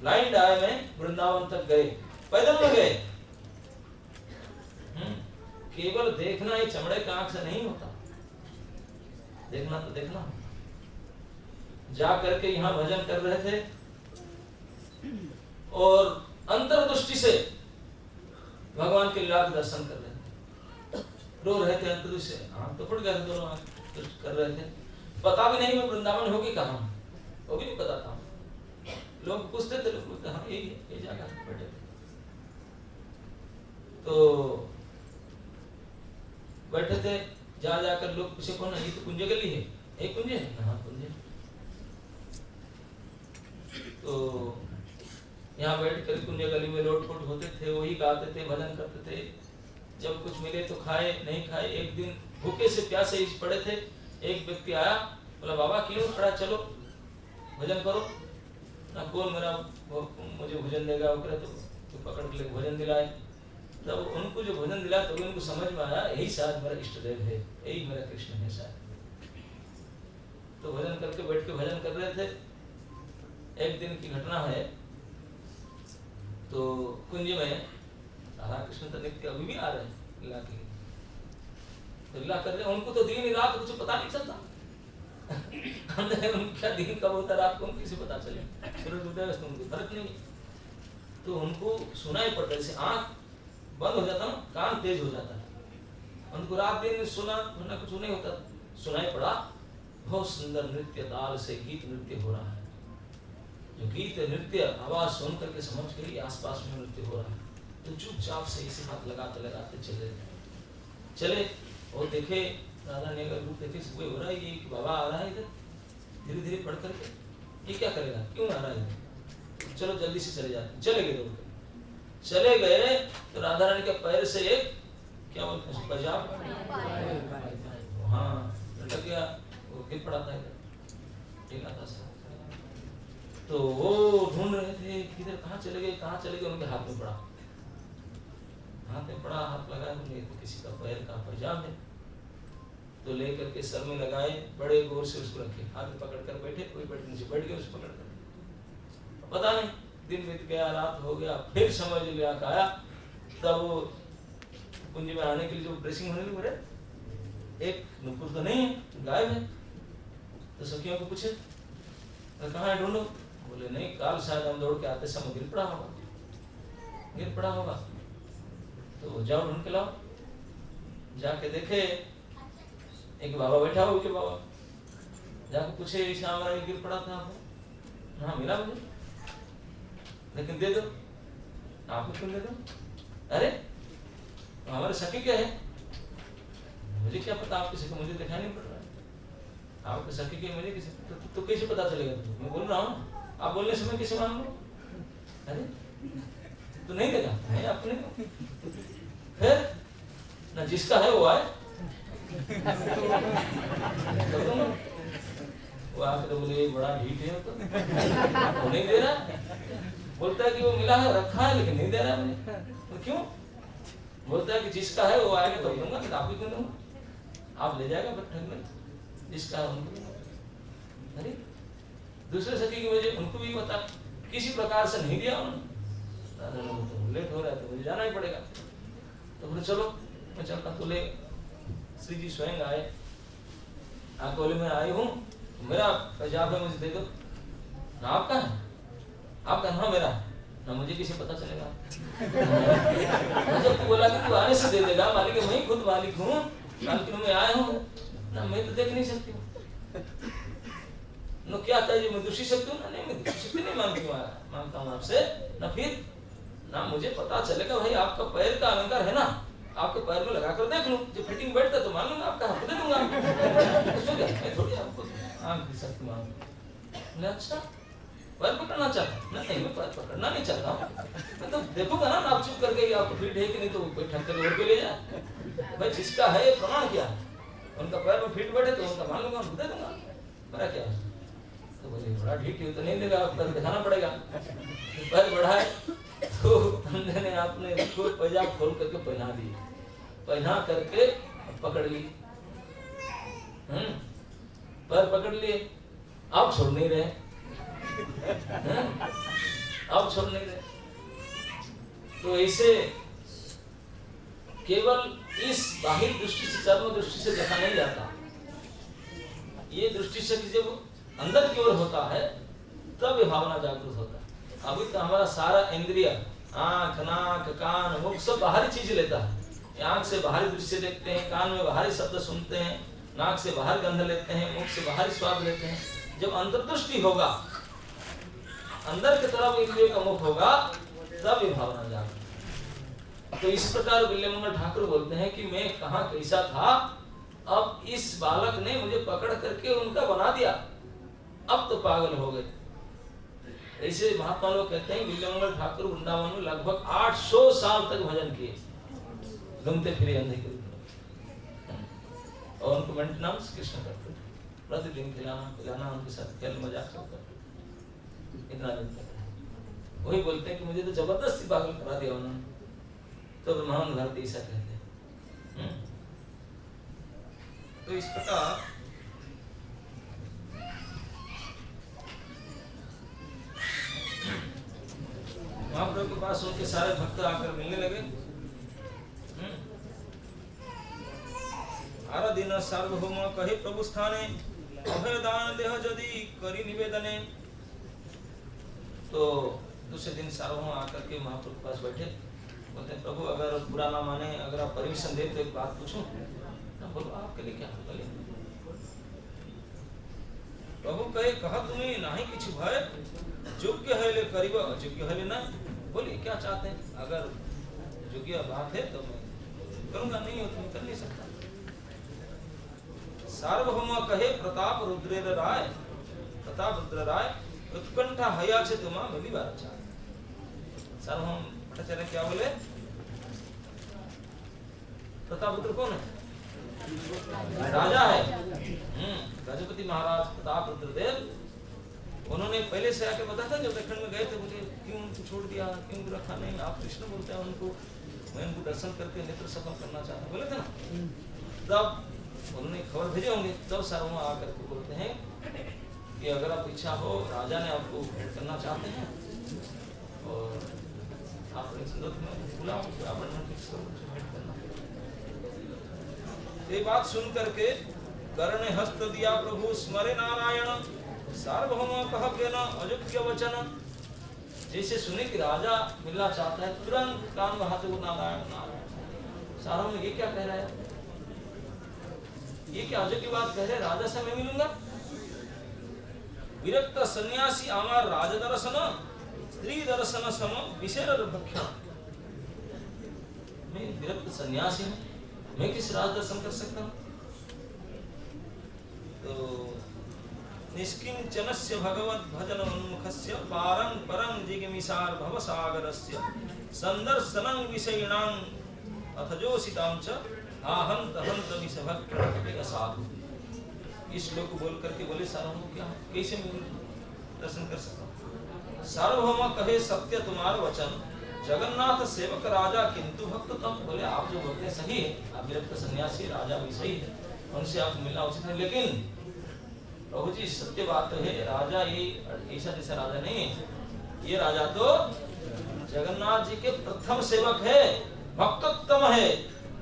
ब्लाइंड आय में वृंदावन तक गए, पैदल में गए। केवल देखना ही चमड़े का आंख से नहीं होता, देखना तो देखना। जा करके यहाँ भजन कर रहे थे और अंतर्दृष्टि से भगवान के लीला के दर्शन कर रहे थे, रो रहे थे अंतर्दृष्टि से, आंख तो फुट गए थे दोनों, आंख कर रहे थे। पता भी नहीं मैं वृंदावन होगी कहाँ, वो भी नहीं पता था। लोग पूछते थे, लोग बोलते हाँ यही है, ये जगह बैठे थे। तो बैठे थे, जा जाकर लोग पूछे कौन है? ये तो कुंज गली है। एक कुंज है? हाँ कुंज है। तो यहाँ बैठ कर कुंज गली में लोट-पोट होते थे, वही गाते थे, भजन करते थे। जब कुछ मिले तो खाए, नहीं खाए। एक दिन भूखे से प्यासे पड़े थे, एक व्यक्ति आया, बोला बाबा क्यों खड़ा, चलो भजन करो ना। कौन मेरा मुझे भोजन देगा? तो पकड़ के भोजन दिलाए। तब उनको जो भोजन दिलाया तो उनको समझ में आया यही शायद मेरा इष्ट देव है, यही मेरा कृष्ण है शायद। तो भजन करके बैठ के भजन कर रहे थे। एक दिन की घटना है, तो कुंज में राधा कृष्ण तो नित्य अभी भी आ रहे हैं लीला के लिए, तो लीला कर रहे हैं। उनको तो दिन रात कुछ पता नहीं चलता। क्या दिन कब होता रात को किसी पता चले, सूरज उदय अस्त उनको फर्क नहीं। तो उनको सुनाई पड़ता, जैसे आंख बंद हो जाता ना, कान तेज हो जाता है। उनको रात दिन सुना कुछ नहीं होता, सुनाई पड़ा बहुत सुंदर नृत्य ताल से गीत नृत्य हो रहा है। जो गीत नृत्य आवाज सुन करके समझ गई आसपास में नृत्य हो रहा है। तो चुपचाप से इसे हाथ लगाते लगाते चले और देखे राधा ने अगर रूप देखे सुबह हो रहा है, ये बाबा आ रहा है इधर, धीरे धीरे पढ़ करके, ये क्या करेगा, क्यों आ रहा है, चलो जल्दी से चले जाते। चले गए, दौड़ चले गए तो राधा रानी के पैर से एक क्या बोलते हैं पंजाब, हाँ लटक गया, वो गिर पड़ा था इधर। तो वो ढूंढ रहे थे किधर, कहाँ चले गए, उनके हाथ में पड़ा, हाथ में पड़ा, हाथ लगाया तो किसी का पैर का पंजाब है। तो लेकर के सर में लगाए, बड़े गौर से उसको रखे, हाथ में पकड़ कर बैठे, कोई बैठ नीचे बैठ गया उसको पकड़ कर। पता नहीं दिन बीत गया, रात हो गया, फिर समय जब यहाँ आया तब कुंज में आने के लिए जो ड्रेसिंग होने लगी, बोले एक नुपुर तो नहीं है, गायब है। तो सखियों को पूछे कहाँ है, ढूंढो। बोले नहीं, काल शायद हम दौड़ के आते समय गिर पड़ा होगा। तो जाओ ढूंढ के लाओ। जाके देखे एक बाबा बैठा हो, के बाबा जाके पूछे ईशा हमारा गिर पड़ा था आपको? हाँ मिला मुझे, लेकिन दे दो। आपको क्यों दे दो? अरे हमारे सखी क्या है, मुझे क्या पता आपके सखी, मुझे दिखाई नहीं पड़ रहा है आपके सखी के, मुझे किसी तो कैसे पता चलेगा? मैं बोल रहा हूँ, आप बोलने से मैं किसे मान लूं? अरे तो नहीं देगा, नहीं अपने फिर ना जिसका है वो आए। वो आके तो बोले बड़ा ढीठ है तो नहीं दे रहा, बोलता है कि वो मिला है, रखा है, लेकिन नहीं दे रहा मुझे। तो क्यों? बोलता है कि जिसका है वो आएगा तो दूंगा, नहीं आप ही क्यों दूंगा, आप ले जाएगा भट्ठक में, जिसका है उनको दूंगा। अरे दूसरे सखी की वजह उनको भी बता, किसी प्रकार से नहीं दिया उन्होंने, तो लेट हो रहा है तो मुझे जाना ही पड़ेगा। तो बोले चलो मैं चलता, तो ले श्री जी स्वयं आए, आके बोले मैं आई हूँ, मेरा पंजाब है मुझे दे दो। ना आपका है, आपका ना मेरा ना, मुझे किसी पता चलेगा। जब तू बोला कि तू आने से दे देगा, मालिक मैं ही खुद मालिक हूँ, मालिक मैं आया हूँ ना, मैं तो देख नहीं सकती हूँ नो, क्या था जी मैं दूसरी शक्ति हूँ ना, नहीं मैं दूसरी शक्ति नहीं मानता हूँ आपसे ना, फिर ना मुझे पता चलेगा भाई आपका पैर का अलंकार है ना, आपके पैर में लगा कर देख लूं, जो फिटिंग बैठता तो मान लूंगा, आपका हाथ दे दूंगा। उसमें क्या, मैं थोड़ी आपको आंख की शक्ति मांगू। अच्छा पैर पकड़ना चाहता नहीं, मैं पैर पकड़ना नहीं चाहता हूँ, मैं तो देखूंगा ना आप चुप करके आपको फिट है कि नहीं, तो कोई ठक्कर ओढ़ के ले जाए भाई, जिसका है प्रमाण क्या है, उनका पैर में फिट बैठे तो उनका मान लूंगा, दे दूंगा, मेरा क्या है। तो बोले बड़ा ढीठ है तो नहीं देगा, पैर दिखाना पड़ेगा। पैर बढ़ाए तो बंदे ने आपने उसको पैजाब खोल करके पहना दी, पहना करके पकड़ ली, पैर पकड़ लिए, आप छोड़ नहीं रहे, आप छोड़ नहीं रहे। तो ऐसे केवल इस बाहिर दृष्टि से, चर्म दृष्टि से देखा नहीं जाता, ये दृष्टि से जब अंदर की ओर होता है तब ये भावना जागृत होता है। अभी तो हमारा सारा इंद्रिय, आंख, नाक, कान, मुख सब बाहरी चीज लेता है। आंख से बाहरी दृश्य देखते हैं, कान में बाहरी शब्द सुनते हैं, नाक से बाहर गंध लेते हैं, मुख से बाहरी स्वाद लेते हैं। जब अंतर्दृष्टि होगा, अंदर की तरफ इंद्रियों का मुख होगा, तब ये भावना जागृत। तो इस प्रकार विल्यमंगल ठाकुर बोलते हैं कि मैं कहाँ कैसा था, अब इस बालक ने मुझे पकड़ करके उनका बना दिया, अब तो पागल हो गए। ऐसे महात्मा लोग कहते हैं विल्यमंगल ठाकुर वृंदावन में लगभग 800 साल तक भजन किए, घूमते फिरे अंधे के और उनको मेंटेनेंस कृष्ण करते, प्रतिदिन खिलाना उनके साथ खेल मजाक सब करते, इतना दिन तक। वही बोलते हैं कि मुझे तो जबरदस्ती पागल करा दिया उन्होंने, तो ब्रह्मानंद भारती ऐसा कहते हैं। तो इस प्रकार महाप्रभु के पास उनके सारे भक्त आकर मिलने लगे। आराधीन सार्वभौम कहे प्रभु स्थाने, अभय दान देह जदि करी निवेदने। तो दूसरे दिन सार्वभौम आकर के महाप्रभु के पास बैठे, बोलते हैं प्रभु अगर बुरा ना माने, अगर आप परमिशन दे तो एक बात पूछूं। ना बोलो आपके लिए क्या बोले। प्रभु कहे कहा तुम्हें नहीं किछ भय, योग्य है ले करीब, अयोग्य है ले ना। बोलिए क्या चाहते हैं, अगर योग्य बात है तो मैं करूंगा, नहीं हो तो कर नहीं सकता। सार्वभौम कहे प्रताप रुद्रेर राय, प्रताप रुद्र राय उत्कंठा हया से तुमा मिली बार चाह। सार्वभौम भट्टाचार्य क्या बोले, प्रताप रुद्र कौन है, राजा है, गजपति महाराज प्रताप रुद्रदेव। उन्होंने पहले से आके बताया था, जब दक्षिण में गए थे, बोले क्यों उनको छोड़ दिया, क्यों रखा नहीं, आप कृष्ण बोलते हैं उनको, मैं उनको दर्शन करके नेत्र सफल करना चाहता बोले थे ना। तब उन्होंने खबर भेजे होंगे, तब सार्वभौम आकर के बोलते हैं कि अगर आप इच्छा हो, राजा ने आपको भेंट करना चाहते हैं और आप संदर्भ में बुलाओ, आप भेंट करना। ये बात सुन करके करने हस्त दिया प्रभु स्मरे नारायण, सार्वभौम कह के न अयोग्य वचन। जैसे सुने कि राजा मिलना चाहता है, तुरंत कान बहाते हुए नारायण नारायण। सार्वभौम ये क्या कह रहा है, ये क्या अयोग्य बात कह रहे, राजा से मैं मिलूंगा। विरक्त सन्यासी आमार राज दर्शन, स्त्री दर्शन सम विशेर भक्षण। मैं विरक्त सन्यासी हूँ, मैं किस राज दर्शन कर सकता हूँ। तो निष्किंचनस्य भगवत भजन उन्मुखस्य पारं परं जिगमिषार भवसागरस्य संदर्शनं विषयिणां अथजोषितां च आहंत हंत विषभक्ति साधु। इस श्लोक को बोल करके बोले सार्वभौम क्या कैसे मैं दर्शन कर सकता हूँ। सार्वभौम कहे सत्य तुम्हारा वचन, जगन्नाथ सेवक राजा किंतु भक्त तम। बोले आप जो बोलते हैं सही है, आप विरक्त सन्यासी राजा भी सही है, उनसे आप मिलना उचित है, लेकिन प्रभु जी सत्य बात तो है, राजा ये ऐसा जैसा राजा नहीं है, ये राजा तो जगन्नाथ जी के प्रथम सेवक है, भक्तोत्तम है,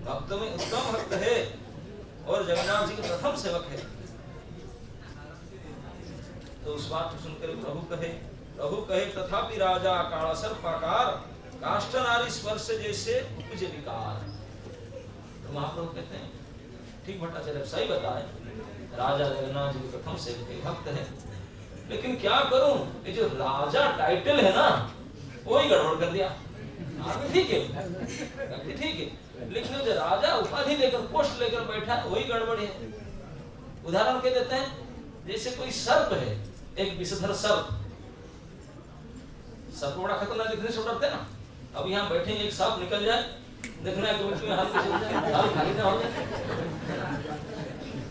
भक्त में उत्तम भक्त है और जगन्नाथ जी के प्रथम सेवक है। तो उस बात को सुनकर प्रभु कहे तथापि राजा काला सर्पाकार काष्ठ नारी स्पर्श जैसे उपजे विकार। तो महाप्रभु कहते हैं ठीक भट्टाचार्य सही बताए, राजा जगन्नाथ जी के प्रथम सेवक है, भक्त है, लेकिन क्या करूं, ये जो राजा टाइटल है ना वही गड़बड़ कर दिया। आगे ठीक है, लेकिन जो राजा उपाधि लेकर पोस्ट लेकर बैठा वही गड़बड़ है। उदाहरण क्या देते हैं, जैसे कोई सर्प है, एक विषधर सर्प बड़ा खतरनाक दिखने से डरते ना। अब यहाँ बैठे एक सांप निकल जाए, देखना है कि में हाथ कैसे हो जाए, हाथ खाली ना हो जाए।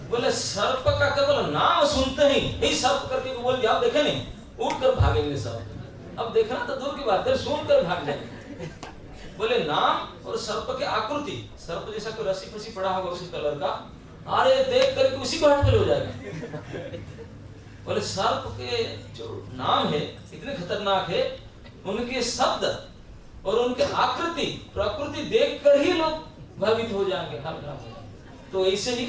बोले सर्प का केवल नाम सुनते ही सर्प करके बोल दिया, आप देखे नहीं, उठ कर भागेंगे सर्प। अब देखना तो दूर की बात है, सुन कर भाग जाएंगे। बोले नाम और सर्प के आकृति, सर्प जैसा कोई रस्सी फसी पड़ा होगा उसी कलर का, अरे देख करके उसी को हट कर हो जाएगा। बोले सर्प के जो नाम है इतने खतरनाक है, उनके शब्द और उनके आकृति प्रकृति देखकर ही लोग भयभीत हो जाएंगे। तो ऐसे ही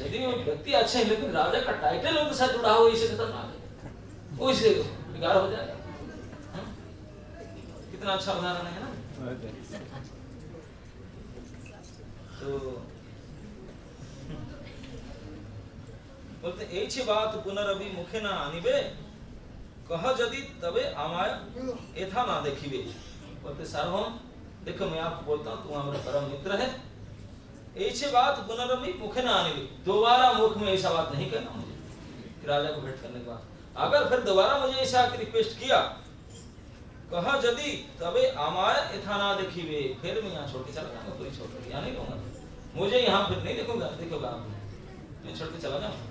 यदि वो व्यक्ति अच्छे हैं लेकिन राजा का टाइटल उनके साथ जुड़ा हुआ, इसे खतरनाक है, वो इसे बिगाड़ हो जाएगा। कितना अच्छा उदाहरण है ना। तो बोलते ऐछि बात पुनरभि मुखे ना आनिबे कह यदि तबे आमाय एथा ना देखिबे। बोलते सार्वभौम देखो मैं आपको बोलता हूँ, तुम हमारा परम मित्र है, ऐसी बात पुनरभि मुखे ना आनिबे, दोबारा मुख में ऐसा बात नहीं करना मुझे। राजा को भेंट करने के बाद अगर फिर दोबारा मुझे ऐसा रिक्वेस्ट किया, कहा यदि तबे आमाय एथा ना देखिबे, फिर मैं यहाँ छोड़ के चला जाऊंगा, पूरी छोड़ कर यहाँ नहीं रहूंगा, मुझे यहाँ फिर नहीं देखूंगा, देखोगा आप, मैं छोड़ के चला जाऊंगा।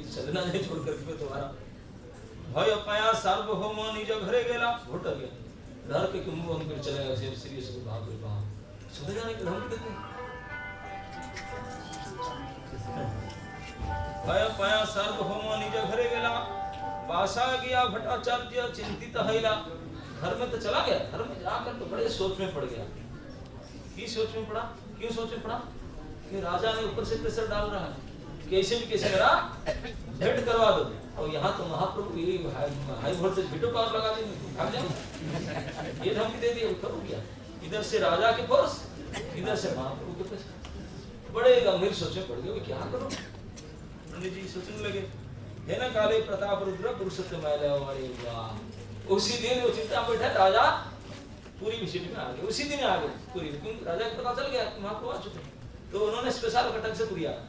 चलना नहीं छोड़ करके दोबारा भय पाया सार्वभौम निज घरे गेला, घुट गया डर के कि मुंह बंद कर चले गए, सिर्फ सीरियस को भाग गए वहां सुधर जाने के धमकी देते हैं। भय पाया सार्वभौम निज घरे गेला, पासा गया भट्टाचार्य चिंतित हैला। घर में तो चला गया, घर में जाकर तो बड़े सोच में पड़ गया। की सोच में पड़ा, क्यों सोच में पड़ा कि राजा ने ऊपर से प्रेशर डाल रहा है, कैसे भी कैसे मेरा भेंट करवा दो, और यहाँ तो महाप्रभु ये हाई वोल्टेज वीडियो पावर लगा देंगे, भाग जाओ, ये धमकी दे दिया, उतर गया। इधर से राजा के फोर्स, इधर से महाप्रभु के फोर्स, बड़े गंभीर सोचे पड़ गए, क्या करो। पंडित जी सोचने लगे, है ना काले प्रताप रुद्र पुरुषोत्तम उसी दिन वो चिंता में बैठा, राजा पूरी विषय में आ गए, उसी दिन आ गए पूरी, क्योंकि राजा को पता चल गया महाप्रभु आ चुके, तो उन्होंने स्पेशल कटक से पूरी आया।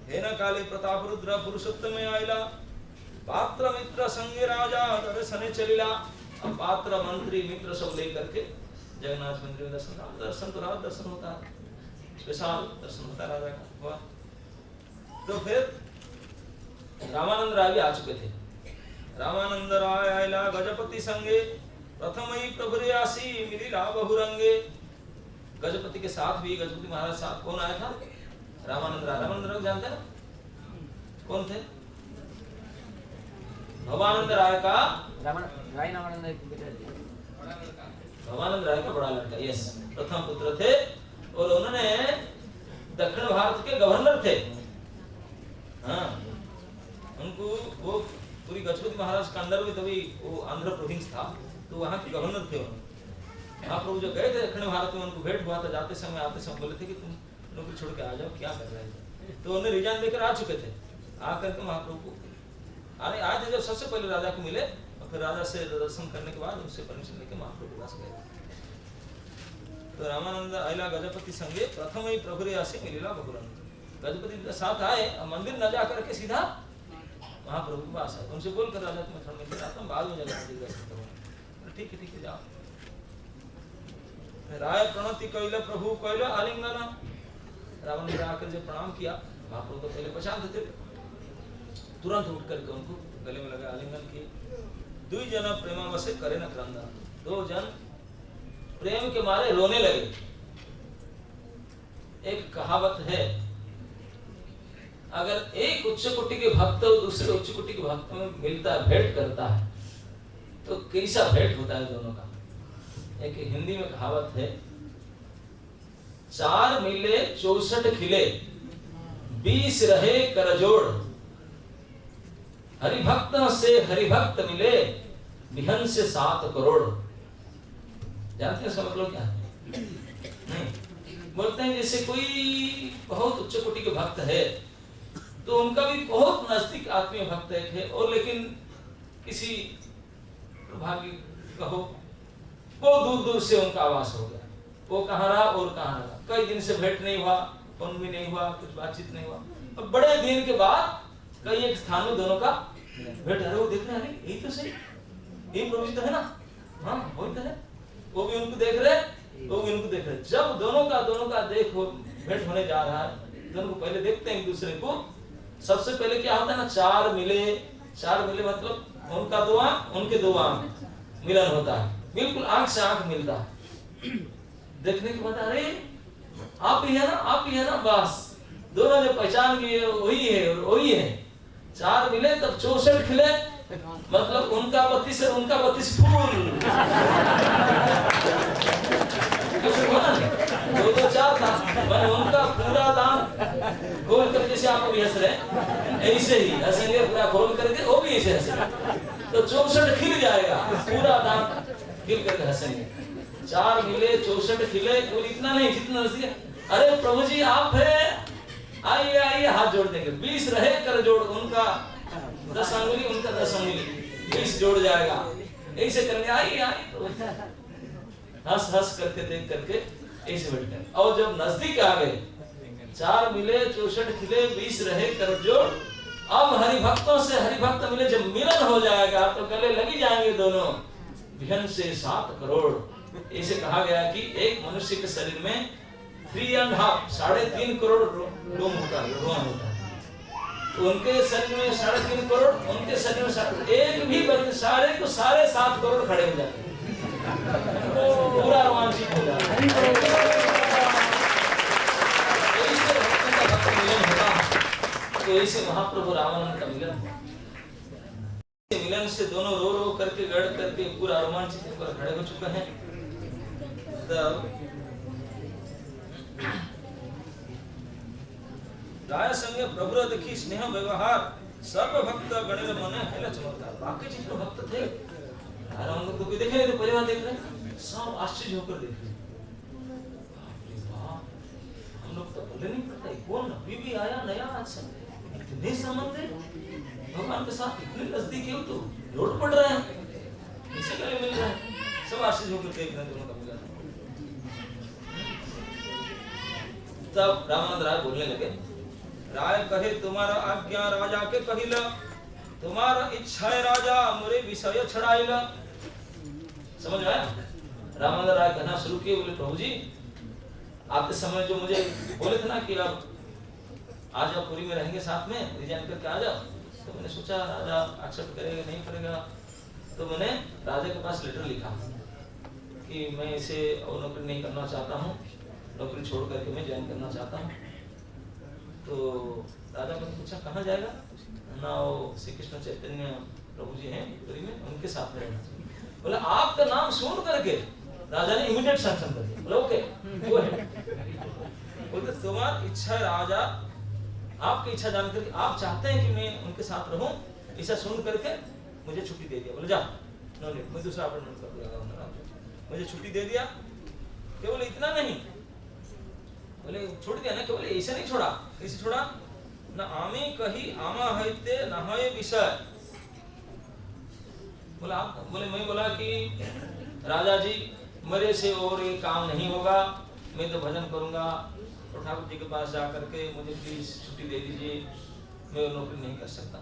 हे न काले प्रताप रुद्र पुरुषोत्तम आइला, पात्र मित्र संगे राजा दर्शने चलिला। अब पात्र मंत्री मित्र सब लेकर के जगन्नाथ मंदिर में दर्शन तो रात दर्शन होता है, स्पेशल दर्शन होता राजा का हुआ। तो फिर रामानंद राय भी आ चुके थे। रामानंद राय आइला गजपति संगे, प्रथम ही प्रभु रे आसी मिलिला बहुरंगे। गजपति के साथ भी, गजपति महाराज साथ कौन आया था? रामानंद राय। रामानंद राय जानते हैं कौन थे? भवानंद राय का भवानंद राय का बड़ा लड़का, यस, प्रथम पुत्र थे, और उन्होंने दक्षिण भारत के गवर्नर थे। हाँ, उनको वो पूरी गजपति महाराज का अंडर में, तभी वो आंध्र प्रोविंस था, तो वहाँ के गवर्नर थे। महाप्रभु जो गए थे दक्षिण भारत में, उनको भेंट हुआ था, जाते समय आते समय बोले थे कि तुम नौकरी छोड़ के आ जाओ, क्या कर रहे थे, तो उन्हें रिजाइन देकर आ चुके थे। आकर के महाप्रभु को आए थे, जब सबसे पहले राजा को मिले, और फिर राजा से दर्शन करने के बाद उनसे परमिशन लेके महाप्रभु के पास गए। तो रामानंद आइला गजपति संगे, प्रथम ही प्रभु रे आसी मिलिला बहुरंगे। गजपति के साथ आए, मंदिर न जा करके सीधा महाप्रभु के पास आए, उनसे बोलकर राजा तुम्हें थोड़ा मिलकर आता हूं, बाद में जाकर मंदिर दर्शन करूंगा। ठीक है जाओ। राय प्रणति कइला प्रभु कइला आलिंगन। रावण ने आकर जब प्रणाम किया, महाप्रभु तो पहले पहचानते थे, तुरंत उठ करके उनको गले में लगा, आलिंगन किए। दुई जन प्रेमावशे करे न क्रंदन, दो जन प्रेम के मारे रोने लगे। एक कहावत है, अगर एक उच्च कोटि के भक्त दूसरे उच्च कोटि के भक्त में मिलता है, भेंट करता है, तो कैसा भेंट होता है दोनों का। एक हिंदी में कहावत है, 4 मिले 64 खिले, 20 रहे करजोड़, हरिभक्त से हरिभक्त मिले, विहन से 7 करोड़। जानते हैं इसका मतलब क्या है? बोलते हैं जैसे कोई बहुत उच्च कोटि के भक्त है, तो उनका भी बहुत नजदीक आत्मीय भक्त एक है, और लेकिन किसी भाग्य कहो वो दूर दूर से उनका आवास हो गया, वो कहाँ रहा और कहाँ रहा, कई दिन से भेंट नहीं हुआ, फोन भी नहीं हुआ, कुछ बातचीत नहीं हुआ, और बड़े दिन के बाद कई एक स्थान में दोनों का भेंट। अरे वो देख रहे हैं, यही तो सही, यही प्रभु जी तो है ना, हाँ वही तो है, वो भी उनको देख रहे, वो भी उनको देख रहे। जब दोनों का देखो भेंट होने जा रहा है, दोनों को पहले देखते हैं एक दूसरे को। सबसे पहले क्या होता है ना, 4 मिले मतलब उनका 2 आंख उनके 2 आंख मिलन होता है, बिल्कुल आंख से आंख मिलता है। देखने के बाद अरे आप ही है ना, बस दोनों ने पहचान की वही है। 4 मिले तब 64 खिले, मतलब उनका 32 और उनका 32 फूल। 2 4 था, मैंने उनका पूरा दाम खोल कर, जैसे आप अभी हंस रहे ऐसे ही हंसेंगे, पूरा खोल करके वो भी ऐसे हंसेंगे, तो 64 खिल जाएगा, पूरा दाम खिल करके हंसेंगे। 4 मिले 64 खिले, और इतना नहीं जितना हंसी। अरे प्रभु जी आप है, आइए हाथ जोड़ देंगे। 20 रहे कर जोड़, उनका 10 अंगुली उनका 10 अंगुली, 20 जोड़ जाएगा, ऐसे करेंगे। आइए तो हंस करके देख करके ऐसे बैठते हैं। और जब नजदीक आ गए, 4 मिले 64 खिले, 20 रहे कर जोड़, अब हरिभक्तों से हरिभक्त मिले, जब मिलन हो जाएगा तो गले लगी जाएंगे दोनों, विहन से 7 करोड़। ऐसे कहा गया कि एक मनुष्य के शरीर में 3.5 3.5 करोड़ रोम होता है। उनके शरीर में 3.5 करोड़, उनके शरीर में एक भी बच्चे सारे को 7.5 करोड़ खड़े हो जाते हैं, पूरा रोमांचित हो जाता है। तो ऐसे महाप्रभु रामानंद का मिलन हुआ। मिलन से दोनों रो करके गड़ करके पूरा रोमांचित होकर खड़े हो चुके हैं। तब राय संगे प्रभु देखी स्नेह व्यवहार, सर्व भक्त गणित मने हेला चमत्कार। बाकी जितने भक्त थे, रामानंद को देख रहे, तो परिवार देख रहे, सब आश्चर्य होकर देख रहे। हम लोग तो बोले नहीं पड़ता, कौन अभी भी आया नया, अच्छा इतने संबंध है भगवान के साथ, इतने नजदीक है, तो लौट पड़ रहे हैं, इसे गले मिल रहे हैं। सब आश्चर्य होकर देख रहे, दोनों का मिलन। तब रामानंद राय बोलने लगे, राय कहे तुम्हारा आज्ञा राजा के कहिला, तुम्हारा इच्छा है राजा मोरे विषय छड़ाइला। समझ में आया? रामानंद राय कहना शुरू किए, बोले प्रभु जी आपके समय जो मुझे बोले थे ना कि आप आ जाओ, पुरी में रहेंगे साथ में, रिजाइन करके आ जाओ, तो मैंने सोचा राजा एक्सेप्ट करेगा नहीं करेगा, तो मैंने राजा के पास लेटर लिखा कि मैं इसे और नौकरी नहीं करना चाहता हूँ, नौकरी छोड़ करके मैं ज्वाइन करना चाहता हूँ। तो राजा ने पूछा कहाँ जाएगा ना, वो श्री कृष्ण चैतन्य प्रभु जी हैं पुरी में, उनके साथ में रहना चाहिए। बोला आपका नाम सुन करके राजा ने इमीडिएट सैंक्शन कर दिया, बोला ओके गो अहेड। बोलते तुम्हारी इच्छा है राजा, आपकी इच्छा जानकर आप चाहते हैं कि मैं उनके साथ रहूं, ऐसा सुन करके मुझे छुट्टी दे दिया। बोले जा नो नीड, मैं दूसरा अपॉइंटमेंट कर दूंगा, मुझे छुट्टी दे दिया। केवल इतना नहीं, बोले छोड़ दिया ना, केवल ऐसे नहीं छोड़ा, कैसे छोड़ा ना, आमी कही आमा हईते न है विषय। बोला बोले मैं बोला कि राजा जी मेरे से और ये काम नहीं होगा, मैं तो भजन करूंगा, तो ठाकुर जी के पास जा करके मुझे प्लीज छुट्टी दे दीजिए, मैं नौकरी नहीं कर सकता,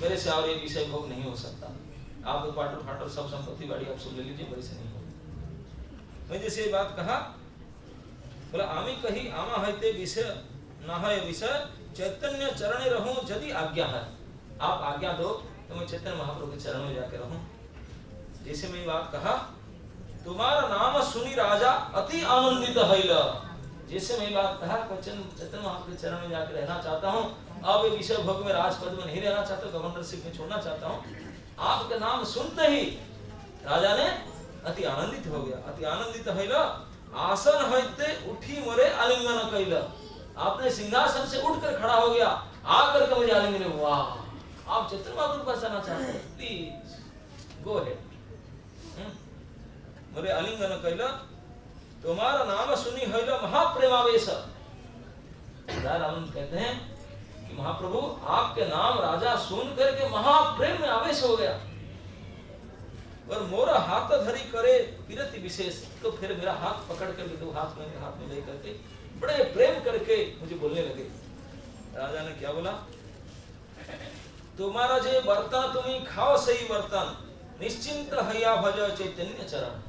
मेरे से और ये विषय भोग नहीं हो सकता, आप क्वार्टर फाटर सब संपत्ति बाड़ी आप सब ले लीजिए, मेरे से नहीं होगा। मैं जैसे ये बात कहा, बोला आमी कही आमा हईते विषय न है विषय, चैतन्य चरण रहूं यदि आज्ञा है, आप आज्ञा दो तो मैं चैतन्य महाप्रभु के चरण में जाकर रहूं, जैसे मैं बात कहा, तुम्हारा नाम सुनी राजा अति आनंदित हईल। जैसे मैं बात कहा, चैतन्य महाप्रभु के चरण में जाकर रहना चाहता हूँ, अब विषय भोग में राजपद में नहीं रहना चाहता, गवर्नरशिप में छोड़ना चाहता हूँ। आपका नाम सुनते ही राजा ने अति आनंदित हो गया। अति आनंदित हईल, आसन होते उठी मोरे आलिंगन कैल। आपने सिंहासन से उठकर खड़ा हो गया, आकर के मुझे आलिंगन। वाह, आप चैतन्य महाप्रभु को बचाना चाहते हैं, प्लीज गो अहेड। मोरे आलिंगन कैल, तुम्हारा नाम सुनी हईल महाप्रेमावेश। राम कहते हैं कि महाप्रभु आपके नाम राजा सुन करके महाप्रेम में आवेश हो गया। और मोरा हाथ धरी करे विरति विशेष, तो फिर मेरा हाथ पकड़ कर दो हाथ में ले करके बड़े प्रेम करके मुझे बोलने लगे। राजा ने क्या बोला, तुम्हारा जे बर्तन तुम्हें खाओ सही बर्तन, निश्चिंत हैया भज चैतन्य चरण।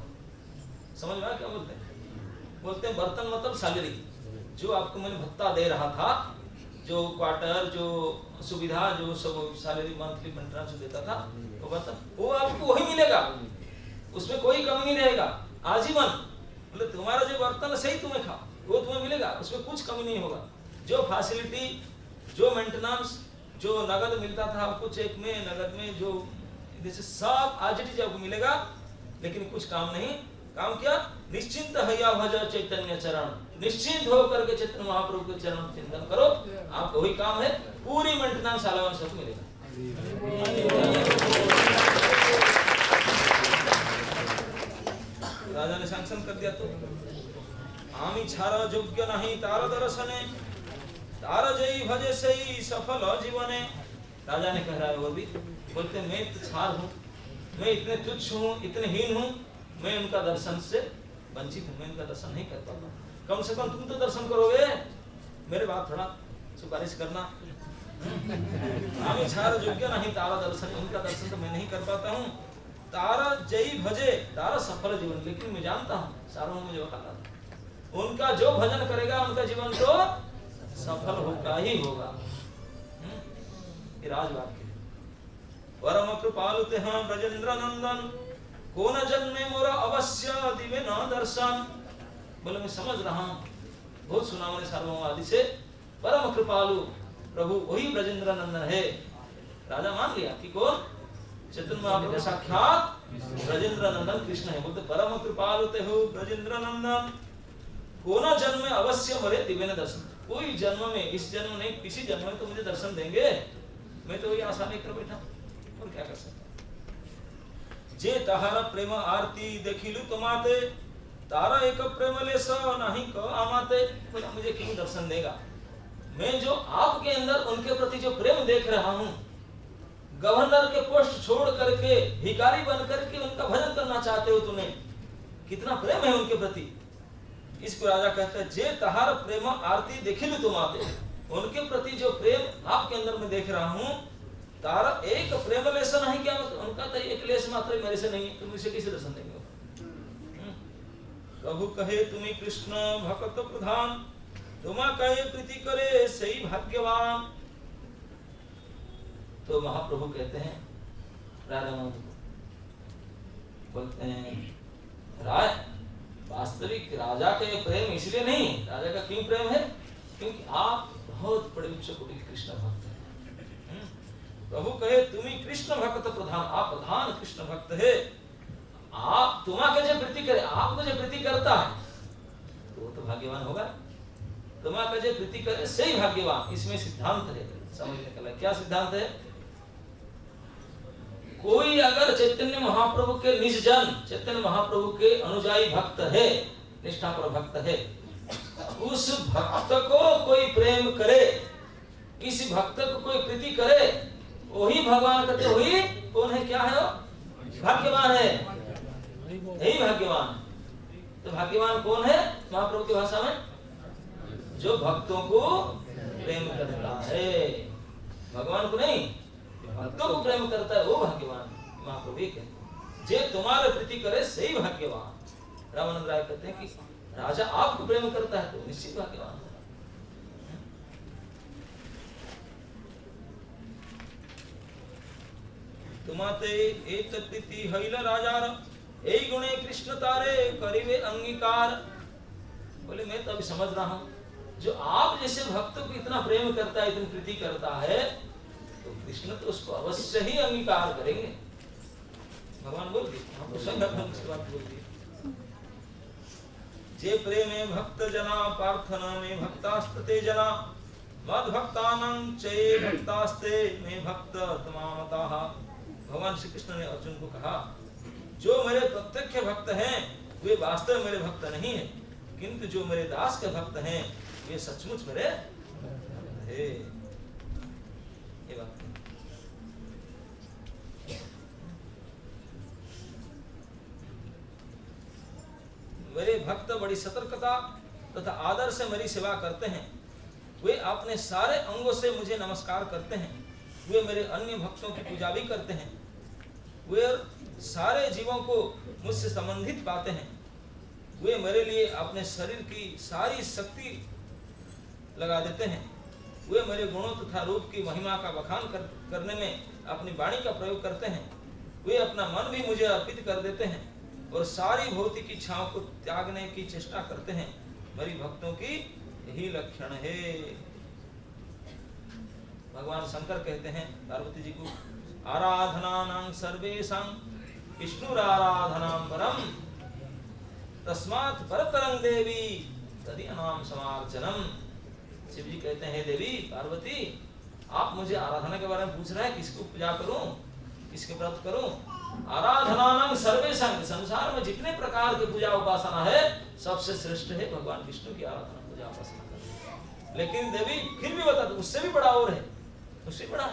समझ में क्या बोलते हैं? बोलते हैं बर्तन मतलब सैलरी, जो आपको मैंने भत्ता दे रहा था, जो क्वार्टर, जो सुविधा, जो सब सैलरी मंथली मेंटेनेंस देता था, वो बर्तन वो आपको वही मिलेगा, उसमें कोई कमी नहीं रहेगा आजीवन। मतलब तुम्हारा जो बर्तन सही तुम्हें खाओ, वो तुम्हें मिलेगा, उसमें कुछ कमी नहीं होगा। जो फैसिलिटी, जो मेंटेनेंस, जो नगद मिलता था आपको चेक में, नगद में, जो जैसे सब आज आपको मिलेगा, लेकिन कुछ काम नहीं। काम क्या? निश्चिंत हैया भज चैतन्य चरण। निश्चिंत होकर के चैतन्य महाप्रभु के चरण चिंतन करो, आपका वही काम है, पूरी मेंटेनेंस अलाउंस सब मिलेगा। राजा ने सैंक्शन कर दिया। तो आमी छारा योग्य नहीं तार दर्शने, तार जई भजे सही सफल जीवने। राजा ने कह रहा है, वो भी बोलते मैं तो छार हूँ, मैं इतने तुच्छ हूँ, इतने हीन हूँ, मैं उनका दर्शन से वंचित हूँ, मैं उनका दर्शन नहीं कर पाता। कम से कम तुम तो दर्शन करोगे, मेरे बात थोड़ा सिफारिश करना। आमी छार योग्य नहीं तारा दर्शन, उनका दर्शन तो मैं नहीं कर पाता हूँ। तारा जई भजे तारा सफल जीवन, लेकिन मैं जानता हूँ सारों मुझे वकालत, उनका जो भजन करेगा उनका जीवन तो सफल होगा ही होगा। राजवाक्य परम कृपालु ते हाँ ब्रजेंद्र नंदन, कौन जन्मे मोरा अवश्य दिवे न दर्शन। बोले मैं समझ रहा हूँ, बहुत सुना मैंने सार्वभौम आदि से, परम कृपालु प्रभु वही ब्रजेंद्र नंदन है। राजा मान लिया कि कौन? चैतन्य महाप्रभु साक्षात ब्रजेंद्र नंदन कृष्ण है। बोलते परम कृपालु ते हो ब्रजेंद्र नंदन, कौन जन्म में अवश्य मरे दिव्य न दर्शन। कोई जन्म में, इस जन्म नहीं किसी जन्म में तो मुझे दर्शन देंगे, मैं तो वही आशा लेकर बैठा, और क्या कर सकता। जे तहारा प्रेम आरती देखिलु तुमाते, तारा एक प्रेम ले स नहीं क आमाते। बोला मुझे क्यों दर्शन देगा? मैं जो आपके अंदर उनके प्रति जो प्रेम देख रहा हूँ, गवर्नर के पोस्ट छोड़ करके भिखारी बन करके उनका भजन करना चाहते हो, तुम्हें कितना प्रेम है उनके प्रति। इसको राजा कहता है, जे तहार प्रेम आरती देखिलु तुमाते, उनके प्रति जो प्रेम आपके अंदर में देख रहा हूँ, तारा एक प्रेम लेस नहीं, क्या मतलब उनका तो एक लेस मात्र मेरे से नहीं, तुम इसे कैसे दर्शन देंगे? कभु कहे तुम्ही कृष्ण भक्त प्रधान, तुमा कहे प्रीति करे सही भाग्यवान। तो महाप्रभु कहते हैं राजा को, बोलते हैं राय वास्तविक राजा के प्रेम इसलिए नहीं, राजा का क्यों प्रेम है? क्योंकि आप बहुत बड़े उच्च कोटि के कृष्ण भक्त हैं। प्रभु कहे तुम्ही कृष्ण भक्त प्रधान, आप प्रधान कृष्ण भक्त है। आप तुम्हारे जो प्रीति करे, आपको जो प्रीति करता है तो वो तो भाग्यवान होगा। तुम्हारे जो प्रीति करे सही भाग्यवान। इसमें सिद्धांत है, समझने का क्या सिद्धांत है? कोई अगर चैतन्य महाप्रभु के निज जन, चैतन्य महाप्रभु के अनुयायी भक्त है, निष्ठापर भक्त है, उस भक्त को कोई प्रेम करे, किसी भक्त को कोई प्रीति करे, वही भगवान कहते, वही कौन है, क्या है वो? भाग्यवान है, यही भाग्यवान। तो भाग्यवान कौन है महाप्रभु की भाषा में? जो भक्तों को प्रेम करता है, भगवान को नहीं, भक्तों को प्रेम करता है, वो भाग्यवान। महाप्रभु ये कहते, जे तुम्हारे प्रीति करे सही भाग्यवान। रामानंद राय कहते हैं कि राजा आपको प्रेम करता है तो निश्चित भाग्यवान है। तुमाते एक प्रीति हईल राजार यही गुणे कृष्ण तारे करीबे अंगीकार। बोले मैं तो अभी समझ रहा हूँ, जो आप जैसे भक्तों को इतना प्रेम करता है, इतनी प्रीति करता है, तो कृष्ण तो उसको अवश्य ही अंगीकार करेंगे। भगवान बोल दिए, हमको स्वयं उसके बाद बोल दिए, जे प्रेमे भक्त जना प्रार्थना में भक्तास्ते जना मद भक्तानं चे भक्तास्ते में भक्त तमामताः। भगवान श्री कृष्ण ने अर्जुन को कहा, जो मेरे प्रत्यक्ष भक्त हैं वे वास्तव मेरे भक्त नहीं हैं, किंतु जो मेरे दास के भक्त हैं वे सचमुच मेरे भक्त हैं। ये बात है। मेरे भक्त बड़ी सतर्कता तथा आदर से मेरी सेवा करते हैं, वे अपने सारे अंगों से मुझे नमस्कार करते हैं, वे मेरे अन्य भक्तों की पूजा भी करते हैं, वे सारे जीवों को मुझसे संबंधित पाते हैं, वे मेरे लिए अपने शरीर की सारी शक्ति लगा देते हैं, वे मेरे गुणों तथा रूप की महिमा का बखान करने में अपनी वाणी का प्रयोग करते हैं, वे अपना मन भी मुझे अर्पित कर देते हैं और सारी भौतिक इच्छाओं को त्यागने की चेष्टा करते हैं। मेरी भक्तों की यही लक्षण है। भगवान शंकर कहते हैं पार्वती जी को, आराधनानां सर्वेषां विष्णुराराधनां परम तस्मात् परतरं देवी तदीयनां समार्चनम्। शिव जी कहते हैं, देवी पार्वती आप मुझे आराधना के बारे में पूछ रहे हैं, किसको पूजा करूं, किसके व्रत करूं? आराधनानां सर्वेषां, संसार में जितने प्रकार की पूजा उपासना है सबसे श्रेष्ठ है भगवान विष्णु की आराधना पूजा उपासना करना। लेकिन देवी फिर भी बता दो, उससे भी बड़ा और है, उससे बड़ा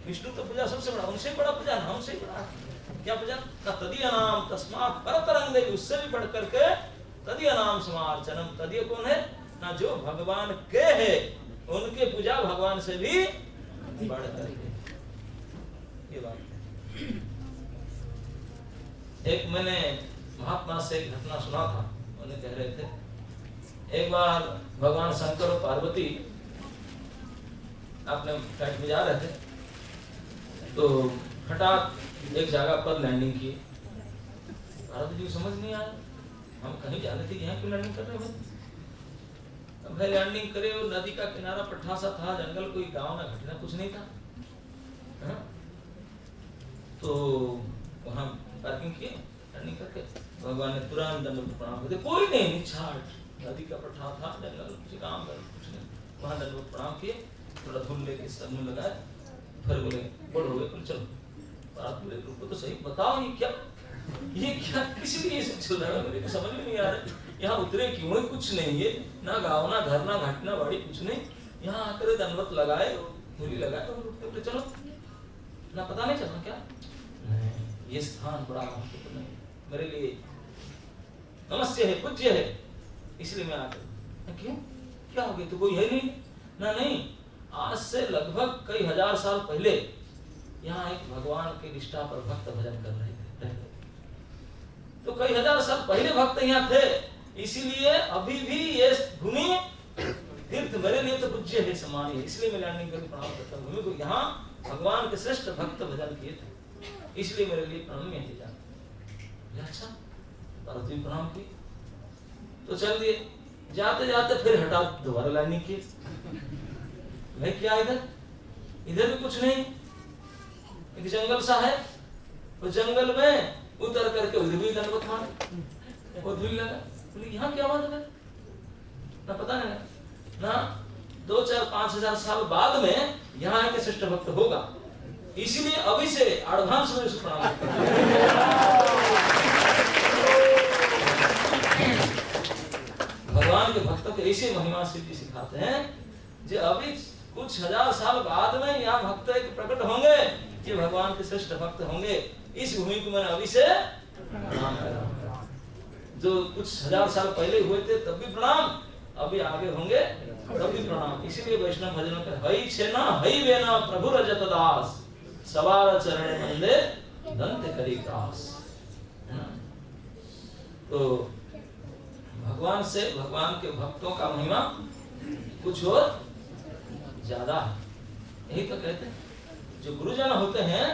विष्णु तो पूजा सबसे बड़ा, उनसे बड़ा पूजा ना, हमसे बड़ा क्या पूजा? तदीय नाम तस्मात् परतरं देवी, उससे भी बढ़ करके तदीय नाम समार्चनम। तदीय कौन है ना? जो भगवान के है उनके पूजा भगवान से भी बढ़ करके। ये बात है। एक मैंने महात्मा से एक घटना सुना था, उन्हें कह रहे थे, एक बार भगवान शंकर और पार्वती अपने फ्लाइट में जा रहे थे, तो हठात एक जगह पर लैंडिंग की। पार्वती जी को समझ नहीं आया, हम कहीं जा रहे थे, यहाँ क्यों लैंडिंग कर रहे हैं? अब भाई लैंडिंग करे और नदी का किनारा पट्टा सा था, जंगल, कोई गांव ना घटना कुछ नहीं था, है? तो वहां पार्किंग किए, लैंडिंग करके भगवान ने तुरंत दंडवत प्रणाम कर दिया। कोई नहीं, निछाट नदी का पट्टा था, जंगल, कुछ काम कर कुछ नहीं, वहां दंडवत प्रणाम किए, थोड़ा धूल लेके सर में लगाए, फिर बोले बोल हो गए, चलो बात बोले रुको तो सही, बताओ ये क्या किस लिए सब चल रहा है? मेरे को समझ में नहीं आ रहा। यहाँ उतरे क्यों? कुछ नहीं है, ना गाँव ना घर ना घाट ना बाड़ी, कुछ नहीं, यहाँ आकर दंडवत लगाए, धूली लगाए और उठते बोले चलो ना, पता नहीं चला क्या? ये स्थान बड़ा महत्वपूर्ण है मेरे लिए, नमस्य है, पूज्य है, इसलिए मैं आकर। क्यों क्या हो गया? तो कोई है नहीं ना? नहीं, आज से लगभग कई हजार साल पहले यहाँ एक भगवान के निष्ठा पर भक्त भजन कर रहे थे, तो कई हजार साल पहले भक्त यहाँ थे, इसीलिए अभी भी ये भूमि तीर्थ मेरे लिए तो पूज्य है, समान है, इसलिए मैं लैंडिंग करके प्रणाम करता हूँ। भूमि को यहाँ भगवान के श्रेष्ठ भक्त भजन किए थे, इसलिए मेरे लिए प्रणम्य है जाना। अच्छा, पार्वती प्रणाम की तो चल दिए, जाते जाते फिर हटा दोबारा लैंडिंग की। भाई क्या इधर भी कुछ नहीं, एक जंगल सा है, उस जंगल में उतर करके उधर भी दंडवत मारे, वो धूल लगा, बोले यहाँ क्या बात है ना? पता नहीं ना, 2-4-5 हजार साल बाद में यहाँ के श्रेष्ठ भक्त होगा, इसीलिए अभी से एडवांस में उसे प्रणाम करते हैं। भगवान के भक्तों को ऐसे महिमा सिद्धि सिखाते हैं, जो अभी कुछ हजार साल बाद में यहाँ भक्त एक प्रकट होंगे, ये भगवान के श्रेष्ठ भक्त होंगे, इस भूमि को मैंने अभी से प्रणाम करा। जो कुछ हजार साल पहले हुए थे तब भी प्रणाम, अभी आगे होंगे तब भी प्रणाम। इसीलिए वैष्णव भजनों में हई छेना हई वेना प्रभु रजत दास सवार चरण मंदे दंत करी दास। तो भगवान से भगवान के भक्तों का महिमा कुछ और ज्यादा है। यही तो कहते हैं, जो गुरुजन होते हैं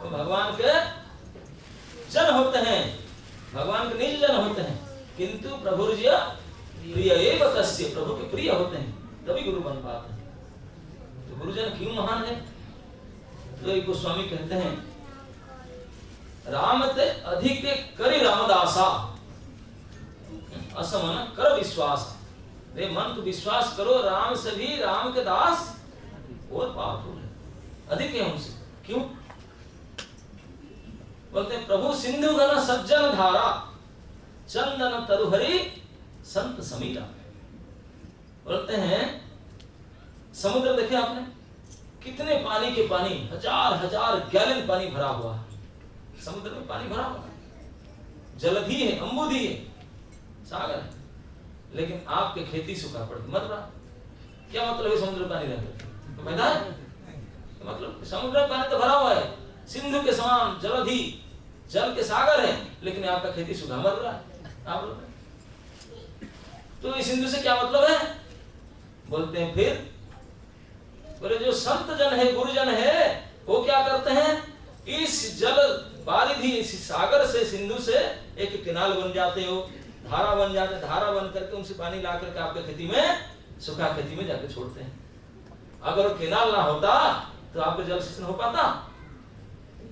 वो भगवान के जन होते हैं, भगवान के निज जन होते हैं, किंतु प्रभुर्य प्रिय एव तस्य, प्रभु के प्रिय होते हैं तभी गुरु बन पाते हैं। तो गुरुजन क्यों महान है? तो एक गोस्वामी कहते हैं, राम ते अधिक करि रामदासा, असमन कर विश्वास। रे मन को विश्वास करो, राम से भी राम के दास और पावरफुल है, अधिक है उनसे। क्यों? बोलते हैं प्रभु सिंधु घन सज्जन धारा, चंदन तरुहरि संत समीरा। बोलते हैं समुद्र देखे आपने, कितने पानी के पानी, हजार हजार गैलन पानी भरा हुआ है समुद्र में, पानी भरा हुआ है, जलधि है, अम्बुधि है, सागर है, लेकिन आपके खेती सूखा पड़ती मत रहा। क्या मतलब है समुद्र में पानी रहता तो पता है? मतलब समुद्र में पानी तो भरा हुआ है, सिंधु के समान जलधि, जल के सागर है, लेकिन आपका खेती सूखा मर रहा है। आप लोग तो इस सिंधु से क्या मतलब है? बोलते हैं फिर बोले जो संत जन है, गुरुजन है, वो क्या करते हैं, इस जल बारिधि, इस सागर से, सिंधु से एक किनाल बन जाते हो, धारा बन जाते, धारा बन करके उनसे पानी ला करके आपके खेती में, सूखा खेती में जाके छोड़ते हैं। अगर वो किनाल ना होता तो आपको जल सेचन हो पाता?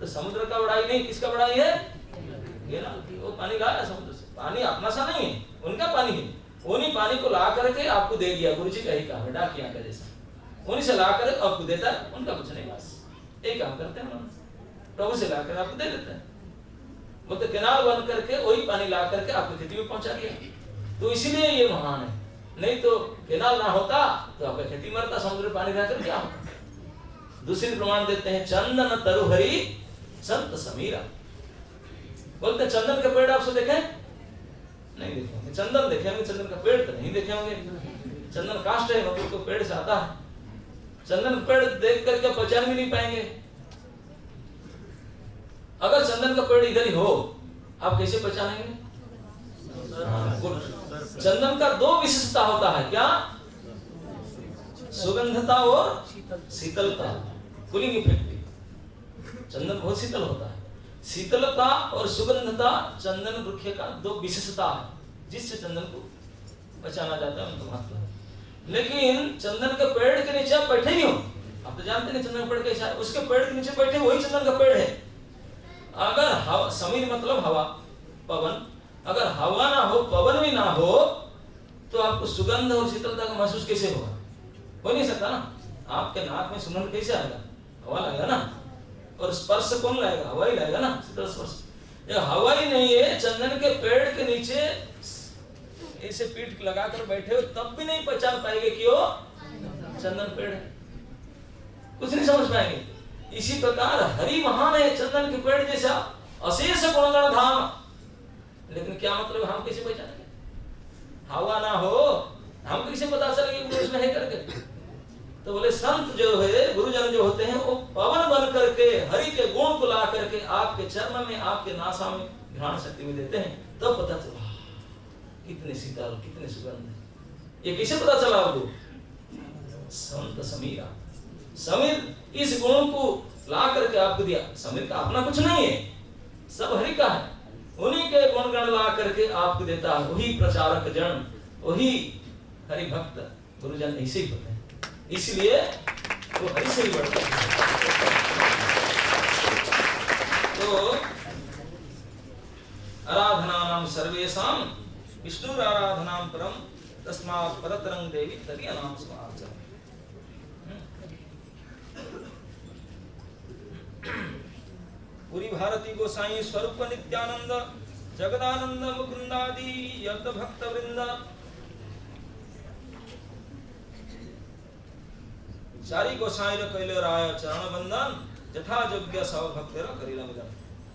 तो समुद्र का बड़ाई नहीं, किसका बड़ाई है? किनाल की। वो पानी लाया समुद्र से, पानी अपना सा नहीं है, उनका पानी है, उन्हीं पानी को ला करके आपको दे दिया। गुरु जी का ही काम है, डाकिया का जैसा, उन्हीं से ला कर आपको देता है, उनका कुछ नहीं, बस एक काम करते हैं, प्रभु से ला कर आपको दे देते हैं। वो तो किनाल बन करके वही पानी ला करके आपकी खेती में पहुंचा दिया। तो इसलिए ये महान है, नहीं तो किनाल ना होता तो आपका खेती मरता, समुद्र में पानी रहकर क्या होता। दूसरी प्रमाण देते हैं, चंदन तरुहरि संत समीरा। बोलते हैं चंदन के पेड़ आपसे देखे नहीं देखे होंगे, चंदन देखे होंगे, चंदन का पेड़ तो नहीं देखे होंगे। चंदन काष्ठ है, मतलब तो पेड़ से आता है, चंदन पेड़ देख करके पहचान भी नहीं पाएंगे। अगर चंदन का पेड़ इधर ही हो, आप कैसे पहचानेंगे? चंदन का दो विशेषता होता है, क्या? सुगंधता और शीतलता, कूलिंग इफेक्ट। चंदन बहुत शीतल होता है, शीतलता और सुगंधता चंदन वृक्ष का दो विशेषता है, जिससे चंदन को पहचाना जाता है, उनका महत्व है। लेकिन चंदन के पेड़ के नीचे आप बैठे ही हो, आप तो जानते नहीं चंदन का पेड़ कैसा है, उसके पेड़ के नीचे बैठे वही चंदन का पेड़ है। अगर हवा, समीर मतलब हवा, पवन, अगर हवा ना हो, पवन भी ना हो, तो आपको सुगंध और शीतलता का महसूस कैसे होगा? हो नहीं सकता ना। आपके नाक में सुगंध कैसे आएगा? हवा लगेगा ना। और स्पर्श कौन लाएगा? हवा ही लाएगा ना, शीतल स्पर्श। ये हवा ही नहीं है, चंदन के पेड़ के नीचे ऐसे पीठ लगाकर बैठे हो, तब भी नहीं पहचान पाएंगे कि वो चंदन पेड़ है, कुछ नहीं समझ पाएंगे। इसी प्रकार हरि महान है, चंदन के पेड़ जैसा अशेष गुणगण धाम। लेकिन क्या मतलब, हम कैसे पहचानेंगे? हवा ना हो, हम कैसे पता चलेगा कि उसमें है करके? तो बोले संत जो है, गुरुजन जो होते हैं, वो पवन बन करके हरि के गुण को ला करके आपके चरण में, आपके नासा में, घ्राण शक्ति में देते हैं, तब तो पता चला कितने शीतल, कितने सुगंध। ये कैसे पता चला आपको? संत समीरा, समीर इस गुणों को ला करके आपको दिया। समीर का अपना कुछ नहीं है, सब हरि का है, उन्हीं के गुणगण ला करके आपको देता है। वही प्रचारक जन, वही हरि भक्त गुरुजन ऐसे ही होते हैं, इसलिए वो हरि से ही बढ़ते हैं। तो आराधनानां सर्वेषां विष्णुराराधनां परम, तस्मात् परतरं देवी तदीयनां समाचर। पूरी भारती गोसाई स्वरूप नित्यानंद जगदानंद मुकुंदादि यत भक्त वृंद सारी गोसाई रे कैले राय चरण बंदन जथा योग्य सब भक्त रे करिला मिलन।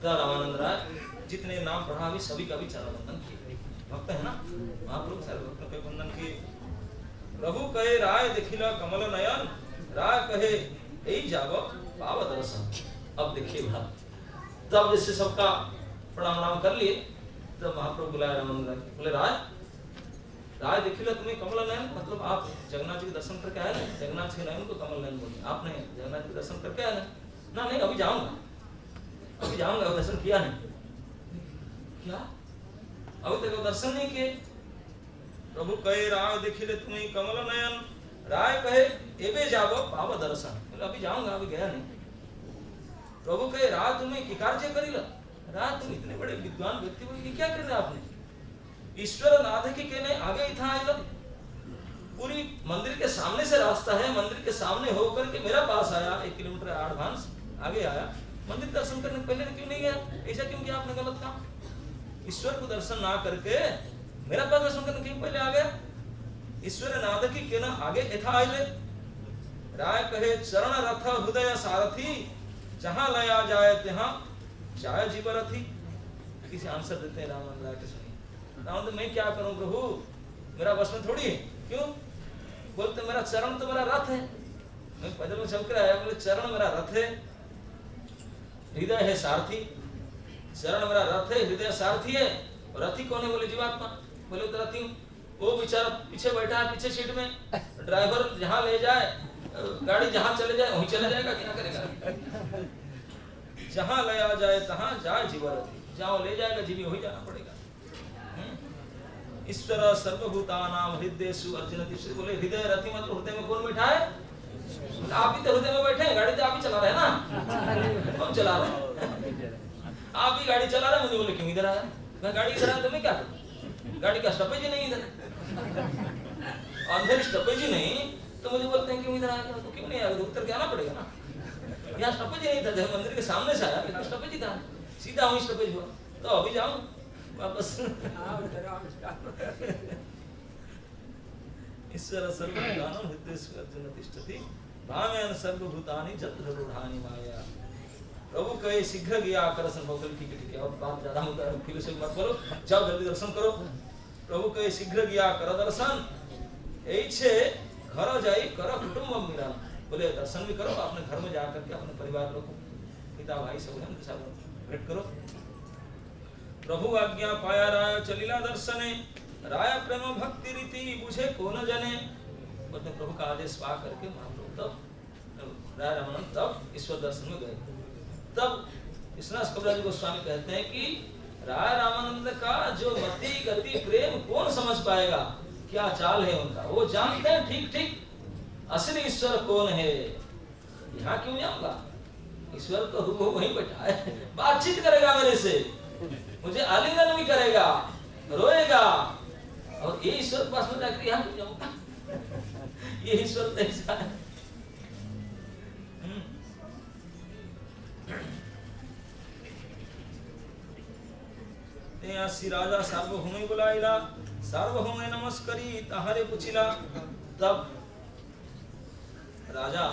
रामानंद राय जितने नाम पढ़ा भी सभी का भी चरण बंदन किए, भक्त है ना, महाप्रभु सारे भक्तों के बंदन किए। प्रभु कहे राय देखिला कमल नयन, राय कहे यही जावो पाव दर्शन। अब देखिए बात, तब जैसे सबका प्रणाम नाम कर लिए, तब महाप्रभु बुलाया रामानंद राय, बोले राय देखिला तुम्हें कमल नयन, मतलब आप जगन्नाथ जी के दर्शन करके आए ना? जगन्नाथ जी के नयन को कमल नयन बोले, आपने जगन्नाथ जी के दर्शन करके आए ना? नहीं, अभी जाऊंगा। अभी जाऊंगा, दर्शन किया नहीं। क्या अभी तक दर्शन नहीं किए? प्रभु कहे राय देखिले तुम्हें कमल नयन, राय कहे एबे जाबो पाव दर्शन, अभी जाऊंगा, अभी गया नहीं। प्रभु कहे राय तुम्हें की कार्य करिला, राय तुम इतने बड़े विद्वान व्यक्ति हो, ये क्या कर रहे आपने? ईश्वर नाथ के कहने आगे था आइला, पूरी मंदिर के सामने से रास्ता है, मंदिर के सामने होकर के मेरा पास आया, 1 किलोमीटर एडवांस आगे आया, मंदिर दर्शन करने पहले क्यों नहीं गया? ऐसा क्यों किया आपने गलत काम? ईश्वर को दर्शन ना करके मेरा पास दर्शन करने क्यों पहले आ गया? ईश्वर नाथ की कहना आगे यथा आइले, राय कहे चरण रथ हृदय सारथी, जहां लया जाए तहां जाए जीवरथी। किसी आंसर देते हैं राम राय के सुनिए। राम तो मैं क्या करूं प्रभु, मेरा बस में थोड़ी है। क्यों बोलते? मेरा चरण तो मेरा रथ है, मैं पैदल में चल कर आया, बोले चरण मेरा रथ है, हृदय है सारथी। चरण मेरा रथ है, हृदय सारथी है, और रथी कौन है? बोले जीवात्मा। बोले तो रथी वो बेचारा पीछे बैठा है, पीछे सीट में, ड्राइवर जहां ले जाए, गाड़ी जहां चले जाए वहीं चले जाएगा, क्या करेगा? जहां ले आ जाए तहां जाए जीवरथी, जहां ले जाएगा जीवी वही जाना पड़ेगा। ईश्वर सर्वभूतानां हृदयेषु अर्जुन तीसरे बोले हृदय रथी मतलब हृदय में कौन बैठा है? आप ही तो हृदय में बैठे हैं, गाड़ी तो आप ही चला रहे हैं ना, हम चला रहे हैं, आप ही गाड़ी चला रहे हैं। मुझे बोले क्यों इधर आया? मैं गाड़ी इधर आया तो मैं क्या करूं? गाड़ी का स्टॉपेज ही नहीं इधर, अंदर स्टॉपेज ही नहीं, तो मुझे बोलते हैं क्यों इधर आया? तो क्यों नहीं आया? उतर के आना पड़ेगा ना, यहाँ स्टॉपेज ही नहीं था, जब मंदिर के सामने से आया स्टॉपेज ही था, सीधा वहीं स्टॉपेज हुआ, तो अभी जाऊं वापस। ईश्वर सर्वभूतानां हृदयेषु अर्जुन तिष्ठति, भावयन् सर्वभूतानि यत्र रूढानि माया। प्रभु कहे शीघ्र गया आकर्षण भोगल। ठीक है अब बात ज्यादा होता है, फिलोसफी मत करो, जाओ जल्दी दर्शन करो। प्रभु कहे शीघ्र गया कर दर्शन, ऐसे घर जाई कर कुटुंब मिलन। बोले दर्शन भी करो, अपने घर में जाकर के अपने परिवार लोग पिता भाई सब है उनके साथ भेंट करो। प्रभु आज्ञा पाया राय चलिला दर्शने, राय प्रेम भक्ति रीति बुझे को न जने। बोलते प्रभु का आदेश पा करके मान लो, तब राय रामानंद तब ईश्वर दर्शन में गए। तब इसनाथ कबीरदास गोस्वामी कहते हैं कि राय रामानंद का जो मति गति प्रेम कौन समझ पाएगा, क्या चाल है उनका, वो जानते हैं ठीक ठीक असली ईश्वर कौन है। यहाँ क्यों जाऊंगा? ईश्वर तो रूबहू वहीं बैठा है, बातचीत करेगा मेरे से, मुझे आलिंगन भी करेगा, रोएगा, और ये ईश्वर के पास में जाकर यहाँ क्यों जाऊंगा? ये ईश्वर तो ऐसा है। श्री राजा सार्वभौम बुलाइला, सार्वभौम नमस्करी ताहारे पुछिला। तब राजा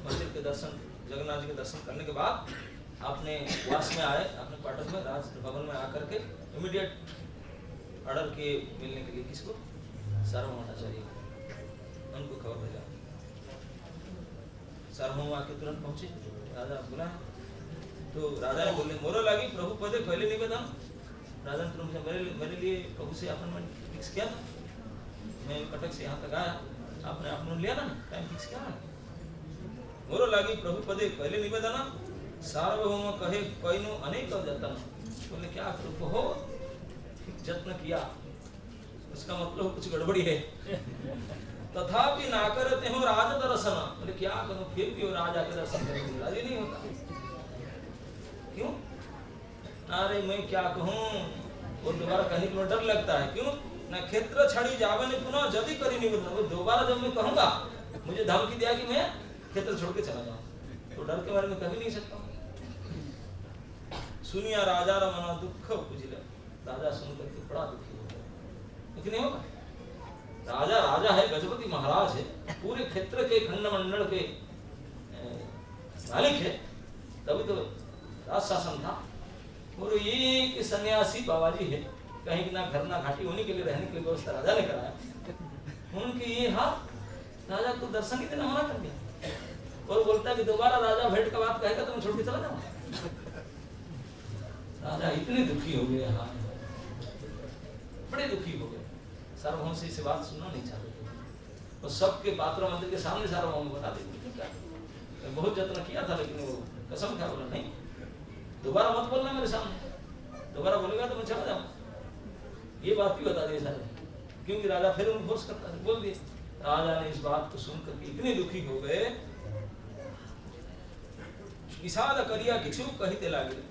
मंदिर के दर्शन, जगन्नाथ जी के दर्शन करने के बाद अपने वास में आए, अपने क्वार्टर में राज भवन में आकर के इमीडिएट ऑर्डर के मिलने के लिए किसको? सार्वभौमाचार्य उनको खबर भेजा। सार्वभौम आके तुरंत पहुंचे, राजा बुलाए तो राजा ने बोले मोरो लागी प्रभु पदे पहले निवेदन। राजा ने तुरंत मेरे लिए प्रभु से अपॉइंटमेंट फिक्स किया था, मैं कटक से यहाँ तक आया, आपने अपॉइंटमेंट लिया ना, टाइम फिक्स किया ना। मोरो लागी प्रभु पदे पहले निवेदन, सार्वभौम कहे कईनो अनेक जतन। बोले क्या करूं, बहुत जत्न किया, उसका मतलब कुछ गड़बड़ी है। तथापि ना करते हो राज दर्शन। बोले क्या करूं, फिर भी वो राजा के दर्शन करने को राजी नहीं होता। क्यों? अरे मैं क्या कहूं, वो दोबारा कहने को डर लगता है। क्यों? ना क्षेत्र छड़ी जावन पुनः जदी करी निवेदन। वो दोबारा जब मैं कहूंगा, मुझे धमकी दिया कि मैं क्षेत्र छोड़ के चला जाऊं, तो डर के बारे में कभी नहीं सकता। सुनिया राजा रमना दुख बुझिला। राजा सुनकर के बड़ा दुखी हो गया। दुखी नहीं होगा? राजा राजा है, गजपति महाराज है, पूरे क्षेत्र के खंड मंडल के मालिक है, तभी तो राज शासन था। और ये कि सन्यासी बाबा जी है, कहीं ना घर ना घाटी होने के लिए रहने के लिए व्यवस्था राजा ने कराया। उनके ये हाथ राजा को दर्शन ही देना मना कर दिया, और बोलता है कि दोबारा राजा भेंट का बात कहेगा तो मैं छोड़ के चला जाऊंगा। राजा इतने दुखी हो गए, हाँ बड़े दुखी हो गए। सार्वभौम से इसे बात सुनना नहीं चाहते थे, और सबके पात्र मंदिर के सामने सार्वभौम बता देते क्या, बहुत जत्न किया था लेकिन वो कसम खा बोला नहीं, दोबारा मत बोलना मेरे सामने, दोबारा बोलेगा तो मैं चला जाऊंगा। ये बात भी बता दिए सारे, क्योंकि राजा फिर उनको फोर्स करता है, बोल दिए। राजा ने इस बात को सुनकर के इतने दुखी हो गए, विषाद करिया किछु कहिते लागे,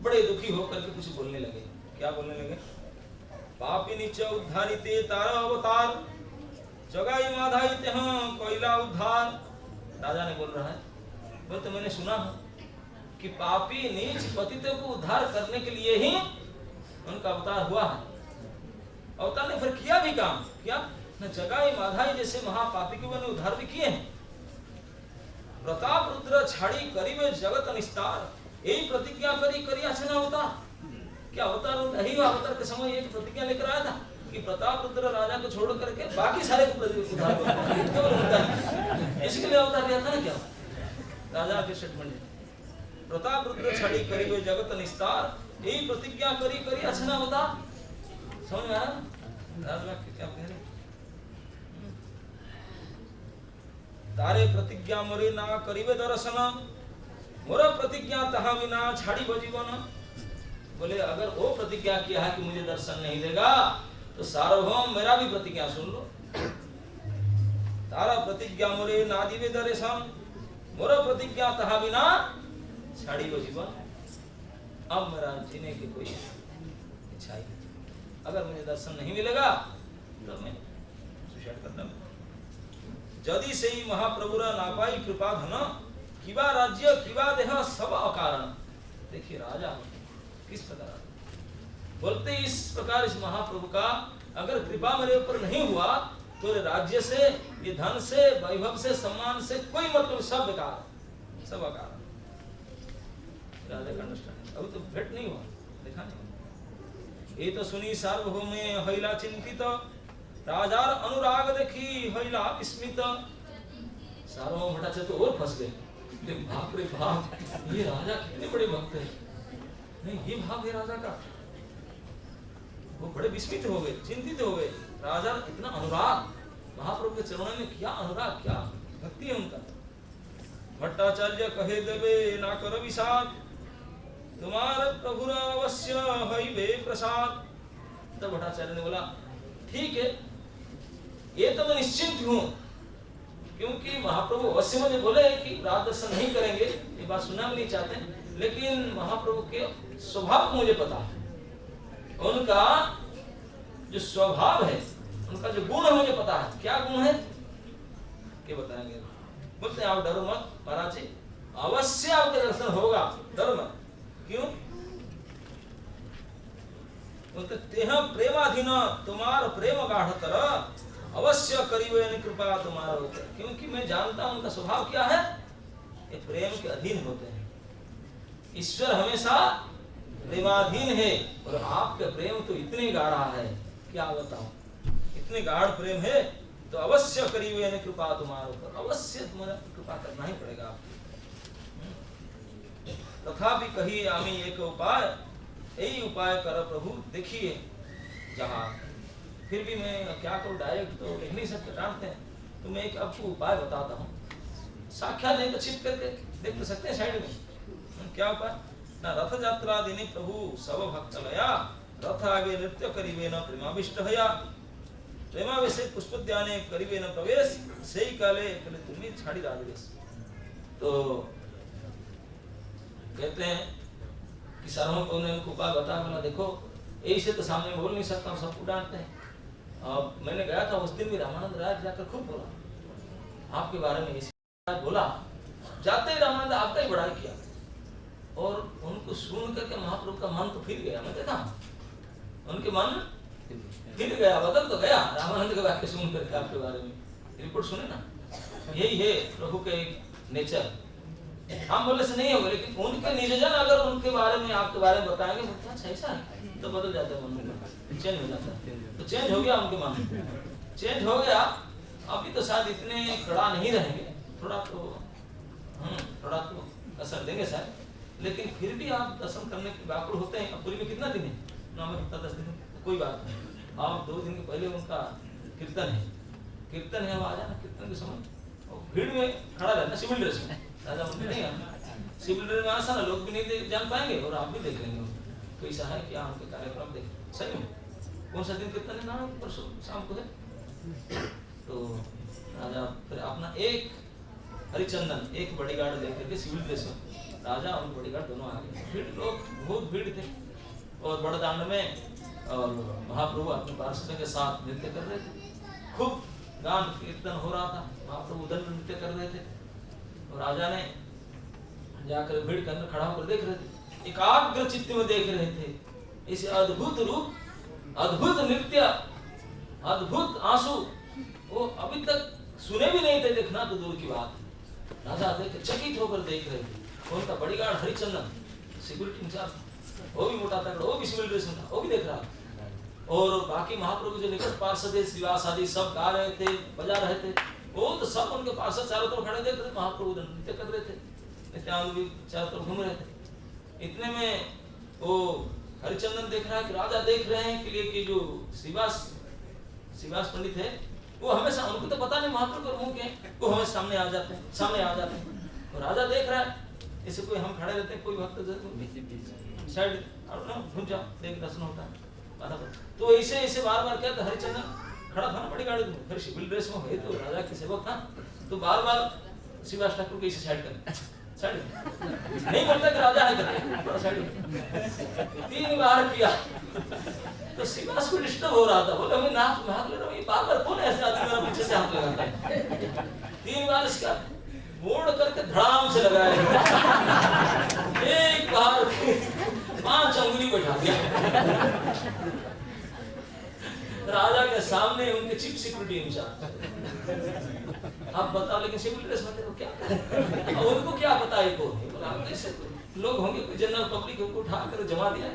बड़े दुखी होकर के कुछ बोलने लगे। क्या बोलने लगे? पापी नीच उद्धारिते तारा अवतार, जगाई माधाई ते कोयला उद्धार। राजा ने बोल रहा है, बोल तो मैंने सुना है कि पापी नीच पतितों को उद्धार करने के लिए ही उनका अवतार हुआ है। अवतार ने फिर किया भी काम, क्या न जगाई माधाई जैसे महापापी को मैंने उद्धार भी किए हैं। प्रताप रुद्र छाड़ी करीबे जगत निस्तार, यही प्रतिज्ञा करी करी अच्छा होता। क्या अवतार यही अवतार के समय एक प्रतिज्ञा लेकर आया था कि प्रताप रुद्र राजा को छोड़ करके बाकी सारे को उद्धार करूंगा, इसके लिए अवतार लिया था ना। क्या राजा के स्टेटमेंट, प्रताप रुद्र छाड़ी करीबे जगत निस्तार, यही प्रतिज्ञा करी करी अच्छा होता। समझ में आया राजा क्या कह रहे? तारे प्रतिज्ञा मोरे ना करीबे दर्शन, मोरा प्रतिज्ञा तहा विना छाड़ी बजीवन। बोले अगर वो प्रतिज्ञा किया है कि मुझे दर्शन नहीं देगा तो सार्वभौम मेरा भी प्रतिज्ञा सुन लो। तारा प्रतिज्ञा मोरे ना दिवे दर्शन, मोरा प्रतिज्ञा तहा विना छाड़ी बजीवन। अब मेरा जीने की कोई इच्छा ही, अगर मुझे दर्शन नहीं मिलेगा तो मैं सुसाइड करना। यदि से ही महाप्रभुरा ना पाई कृपा धन, किवा राज्य किवा देह सब अकारण। देखिए राजा किस प्रकार बोलते, इस प्रकार इस महाप्रभु का अगर कृपा मेरे ऊपर नहीं हुआ तो राज्य से, ये धन से, वैभव से, सम्मान से कोई मतलब, सब बेकार, सब अकारण। राजा का अंडरस्टैंडिंग अभी तो भेंट नहीं हुआ, देखा नहीं। ये तो सुनी सार्वभौम में हईला चिंतित, राजार अनुराग देखी हईला विस्मित। सार्वभौम भट्टाचार्य तो और फंस गए, बाप रे बाप, ये राजा कितने बड़े भक्त है, नहीं ये भाव है राजा का। वो बड़े विस्मित हो गए, चिंतित हो गए। राजा इतना अनुराग, महाप्रभु के चरणों में क्या अनुराग, क्या भक्ति है उनका। भट्टाचार्य कहे देवे ना करो विषाद, तुम्हारे प्रभु अवश्य हईबे प्रसाद। तब भट्टाचार्य ने बोला ठीक है, ये तो मैं निश्चिंत हूँ, क्योंकि महाप्रभु अवश्य मुझे बोले कि रात दर्शन नहीं करेंगे, ये बात सुनना भी नहीं चाहते, लेकिन महाप्रभु के स्वभाव को मुझे पता है, उनका जो स्वभाव है, उनका जो गुण है मुझे पता है। क्या गुण है क्या बताएंगे? बोलते हैं आप डरो मत महाराज जी, अवश्य आपका दर्शन होगा, डरो मत। क्यों? बोलते तेह प्रेमाधीन तुम्हार प्रेम गाढ़तर, अवश्य करीबे कृपा तुम्हारा होकर। क्योंकि मैं जानता हूं उनका स्वभाव क्या है, ये प्रेम के अधीन होते हैं। ईश्वर हमेशा प्रेमाधीन है, और आपका प्रेम तो इतने गाढ़ा है, क्या बताऊं, इतने गाढ़ प्रेम है, तो अवश्य करीबे कृपा तुम्हारा ऊपर, अवश्य तुम्हारा कृपा करना ही पड़ेगा आपको। तथापि कही आमी एक उपाय, यही उपाय कर प्रभु देखिए जहाँ। फिर भी मैं क्या करूँ, डायरेक्ट तो लिख नहीं सकते, जानते हैं, तो मैं एक आपको उपाय बताता हूँ। साक्षात नहीं तो छिप करके देख तो सकते हैं साइड में। क्या उपाय? ना रथ यात्रा दिनी प्रभु सब भक्त लया, रथ आगे नृत्य करीबे न प्रेमाविष्ट हया, प्रेमावेश पुष्पोद्याने करीबे न प्रवेश, सही काले तुम्हें छाड़ी राजवेश। तो कहते हैं कि सारों को उन्होंने उपाय बता, बोला देखो यही से तो सामने बोल नहीं सकता, सबको डांटते हैं। अब मैंने गया था उस दिन भी, रामानंद राय जाकर खूब बोला आपके बारे में, इसी बोला, जाते ही रामानंद आपका ही बड़ाई किया, और उनको सुन करके महाप्रभु का मन तो फिर गया। मैं देखा उनके मन फिर गया, बदल तो गया रामानंद के वाक्य सुन करके आपके बारे में। रिपोर्ट सुने ना, यही है प्रभु के एक नेचर। हम बोले से नहीं होगा, लेकिन उनके निजजन अगर उनके बारे में आपके बारे में बताएंगे तो अच्छा ऐसा है, तो बदल जाता है मन में, चेंज हो जाता है। तो चेंज हो गया उनके मन, चेंज हो गया। अभी तो शायद इतने कड़ा नहीं रहेंगे, थोड़ा तो असर देंगे शायद, लेकिन फिर भी आप दर्शन करने के व्याकुल होते हैं। अब पूरी में कितना दिन है, नौ कितना 10 दिन, कोई बात नहीं। आप 2 दिन के पहले उनका कीर्तन है, अब आ जाना कीर्तन के समय, और भीड़ में खड़ा रहना सिविल ड्रेस में, राजा मंदिर नहीं आना, सिविल ड्रेस में आसान है, लोग भी नहीं जान पाएंगे और आप भी देख लेंगे कैसा है क्या उनके कार्यक्रम देख। सही में कौन सा दिन कितना दिन आना परसों शाम को है। तो राजा फिर अपना एक हरिचंदन एक बॉडीगार्ड लेकर के सिविल ड्रेस में राजा और बॉडीगार्ड दोनों आ गए। भीड़ लोग बहुत भीड़ थे और बड़दांड में और महाप्रभु अपने पार्षदों के साथ नृत्य कर रहे थे, खूब गान कीर्तन हो रहा था, महाप्रभु दंड नृत्य कर रहे थे और राजा ने जाकर भीड़ के अंदर खड़ा होकर देख रहे थे, एकाग्र चित्त में देख रहे थे इसे अद्भुत रूप, अद्भुत नृत्य, अद्भुत आंसू वो अभी तक सुने भी नहीं थे, देखना तो दूर की बात। राजा देख चकित होकर देख रहे थे। उनका बॉडीगार्ड हरिचंदन सिक्योरिटी इंचार्ज वो भी मोटा तगड़ा, वो भी सिविल ड्रेस में था, वो भी देख रहा। और बाकी महाप्रभु जो निकट पार्षद थे श्रीवास आदि सब गा रहे थे, बजा रहे थे, वो तो सब उनके पार्षद चारों तरफ खड़े देख रहे थे, महाप्रभु नृत्य कर रहे थे, नित्यानंद भी चारों तरफ घूम रहे थे। इतने में वो हरिचंदन देख रहा है कि राजा देख रहे हैं कि जो श्रीवास पंडित है वो हमेशा, उनको तो पता नहीं महाप्रभु का मुंह क्या है, वो हमें सामने आ जाते हैं और राजा देख रहा है। ऐसे कोई हम खड़े रहते हैं, कोई भक्त साइड घूम जाओ, देख दर्शन होता है। तो ऐसे ऐसे बार बार क्या था, हरिचंदन खड़ा था ना बॉडीगार्ड में, फिर सिविल ड्रेस में है तो राजा के सेवक था, तो बार बार श्रीवास ठाकुर को इसे साइड कर, साइड नहीं बोलता कि राजा है करके साइड 3 बार किया तो श्रीवास को डिस्टर्ब हो रहा था, बोले मैं नाक में हाथ ले रहा हूँ, ये बार बार कौन ऐसे आदमी मेरा पीछे से हाथ लगाता है। 3 बार इसका मोड़ करके धड़ाम से लगाया, एक बार 5 अंगुली बैठा दिया राजा के सामने, उनके चीफ सिक्योरिटी इंचार्ज। आप बताओ, लेकिन सिविल ड्रेस में तो क्या करें, और उनको क्या पता है कौन है, बोला ऐसे लोग होंगे कोई जनरल पब्लिक उनको उठाकर जमा दिया,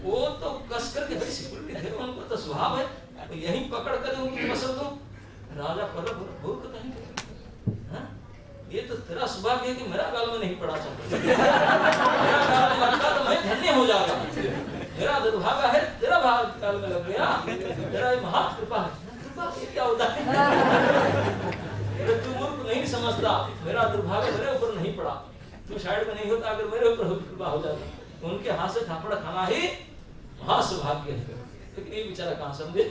वो तो कस करके भाई सिक्योरिटी थे, उनको तो स्वभाव है, तो यहीं पकड़ कर उनको पसंद हो। राजा पर भूख कहेंगे, ये तो तेरा सौभाग्य है कि मेरा गाल में नहीं पड़ा था, मेरा गाल में लगता तो मैं धन्य हो जाता, मेरा दुर्भाग्य है तेरा भाग गाल में लग गया, तेरा ये महान कृपा है। कृपा क्या होता है, तू मूर्ख नहीं समझता, मेरा दुर्भाग्य मेरे ऊपर नहीं पड़ा, तू साइड में नहीं होता, अगर मेरे ऊपर कृपा हो जाता, उनके हाथ से थापड़ खाना ही महासौभाग्य है, लेकिन ये बेचारा कहाँ समझे।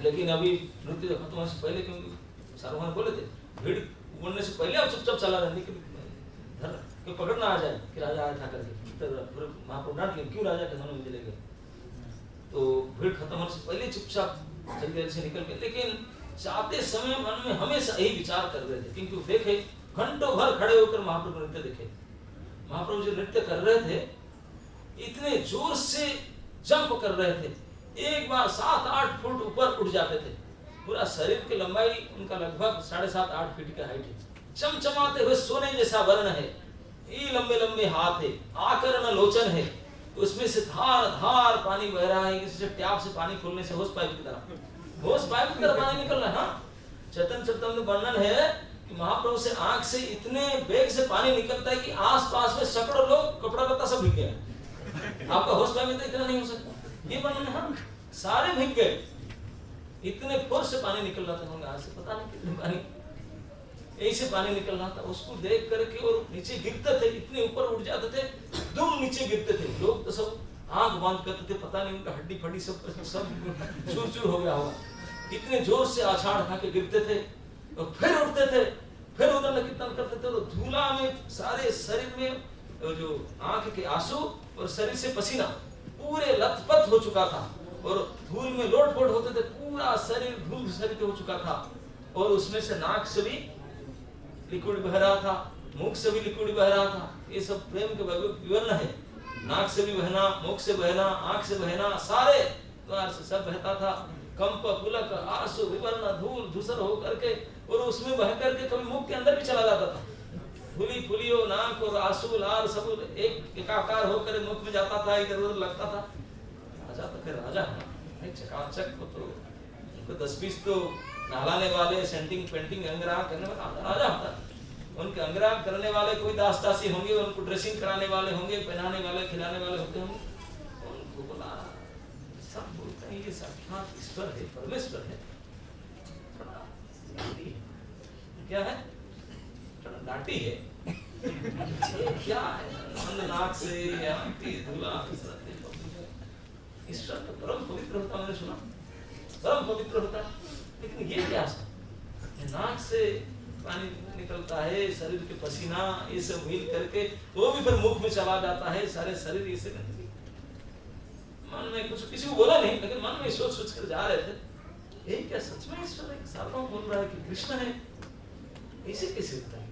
लेकिन अभी नृत्य खत्म होने से पहले, क्योंकि सार्वभौम बोले थे भीड़ बोलने से पहले अब चुपचाप चला रहने कि पकड़ ना आ जाए कि राजा आया था करके, तो महाप्रभु डांट लिए क्यों राजा के सामने में चले गए, तो भीड़ खत्म होने से पहले चुपचाप जल्दी से निकल गए। लेकिन चाहते समय मन में हमेशा यही विचार कर रहे थे, क्योंकि देखे घंटों भर खड़े होकर महाप्रभु नृत्य देखे, महाप्रभु जो नृत्य कर रहे थे इतने जोर से जंप कर रहे थे, एक बार 7-8 फुट ऊपर उठ जाते थे, पूरा शरीर की लंबाई उनका लगभग 7.5-8 फीट की हाइट है, चमचमाते हुए सोने जैसा वर्ण है, ये लंबे लंबे हाथ है, आकर्ण लोचन है, उसमें से धार धार पानी बह रहा है, किसी से टैप से पानी खोलने से होस पाइप की तरह पानी निकल रहा है। हाँ, चैतन्य चरितामृत में वर्णन है कि महाप्रभु से आंख से इतने वेग से पानी निकलता है कि आसपास में सैकड़ों लोग कपड़ा लत्ता सब भीग गया। आपका होश पाइप में तो इतना नहीं हो सकता, ये वर्णन है। हाँ, सारे भीग गए, इतने फोर्स से पानी निकल रहा था, होंगे आज से पता नहीं कितने पानी ऐसे पानी निकल रहा था। उसको देख करके और नीचे गिरते थे, इतने ऊपर उठ जाते थे, दुम नीचे गिरते थे, लोग तो सब आंख बंद करते थे, पता नहीं उनका हड्डी फड्डी सब चूर चूर हो गया होगा, इतने जोर से आछाड़ खा के गिरते थे और फिर उठते थे, फिर उधर कीर्तन करते थे। तो धूला में सारे शरीर में जो आंख के आंसू और शरीर से पसीना पूरे लथपथ हो चुका था और धूल में लोटपोट होते थे, पूरा शरीर धूल शरीर हो चुका था और उसमें से नाक से भी लिक्विड बह रहा था, मुख से भी लिक्विड बह रहा था। ये सब प्रेम के विवरण है, नाक से भी बहना, मुख से बहना, आंख से बहना, सारे द्वार से सब बहता था। कंप पुलक आंसू विवर्ण धूल धूसर हो करके और उसमें बह करके कभी मुख के अंदर भी चला जाता था, धूली फुलियो नाक और आंसू लार सब एक एकाकार होकर मुख में जाता था, इधर उधर लगता था। राजा तो फिर राजा है, चकाचक तो 10-20 तो नहलाने वाले, सेंटिंग पेंटिंग अंगराग करने वाले राजा होता, उनके अंगराग करने वाले कोई दास दासी होंगे, उनको ड्रेसिंग कराने वाले होंगे, पहनाने वाले, खिलाने वाले होते होंगे, उनको बोला सब बोलते हैं ये साक्षात ईश्वर है, परमेश्वर है, क्या है डांटी है, ये क्या है, नाक से या धुला ईश्वर तो परम पवित्र होता, मैंने सुना परम पवित्र होता, लेकिन ये क्या नाक से पानी निकलता है, शरीर के पसीना ये सब मिल करके वो भी फिर मुख में चला जाता है, सारे शरीर इसे मन में कुछ किसी को बोला नहीं, लेकिन मन में सोच सोच कर जा रहे थे, ये क्या सच में ईश्वर है? सालों बोल रहा है कि कृष्ण है, इसे कैसे होता है?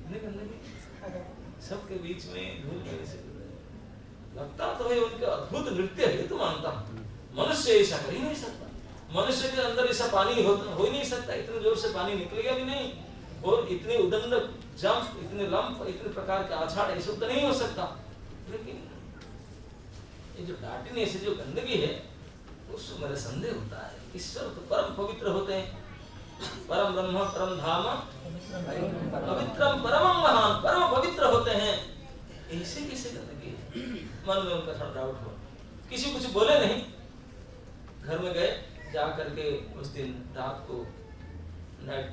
सबके बीच में धूल में ऐसे लगता तो है उनका अद्भुत नृत्य है, तो मानता हूँ मनुष्य ऐसा कर ही नहीं सकता, मनुष्य के अंदर ऐसा पानी हो ही नहीं सकता, इतने जोर से पानी निकलेगा भी नहीं, और इतने उदंड जंप, इतने लंप, इतने प्रकार के आछाड़ ऐसे तो नहीं हो सकता। लेकिन ये जो डांटने से जो गंदगी है उससे मेरा संदेह होता है, ईश्वर तो परम पवित्र होते हैं, परम ब्रह्म परम धाम पवित्रम परमं महान, परम पवित्र होते हैं, ऐसे कैसे गंदगी है? मन में उनका थोड़ा डाउट हुआ, किसी कुछ बोले नहीं, घर में गए, जा करके उस दिन रात को नाइट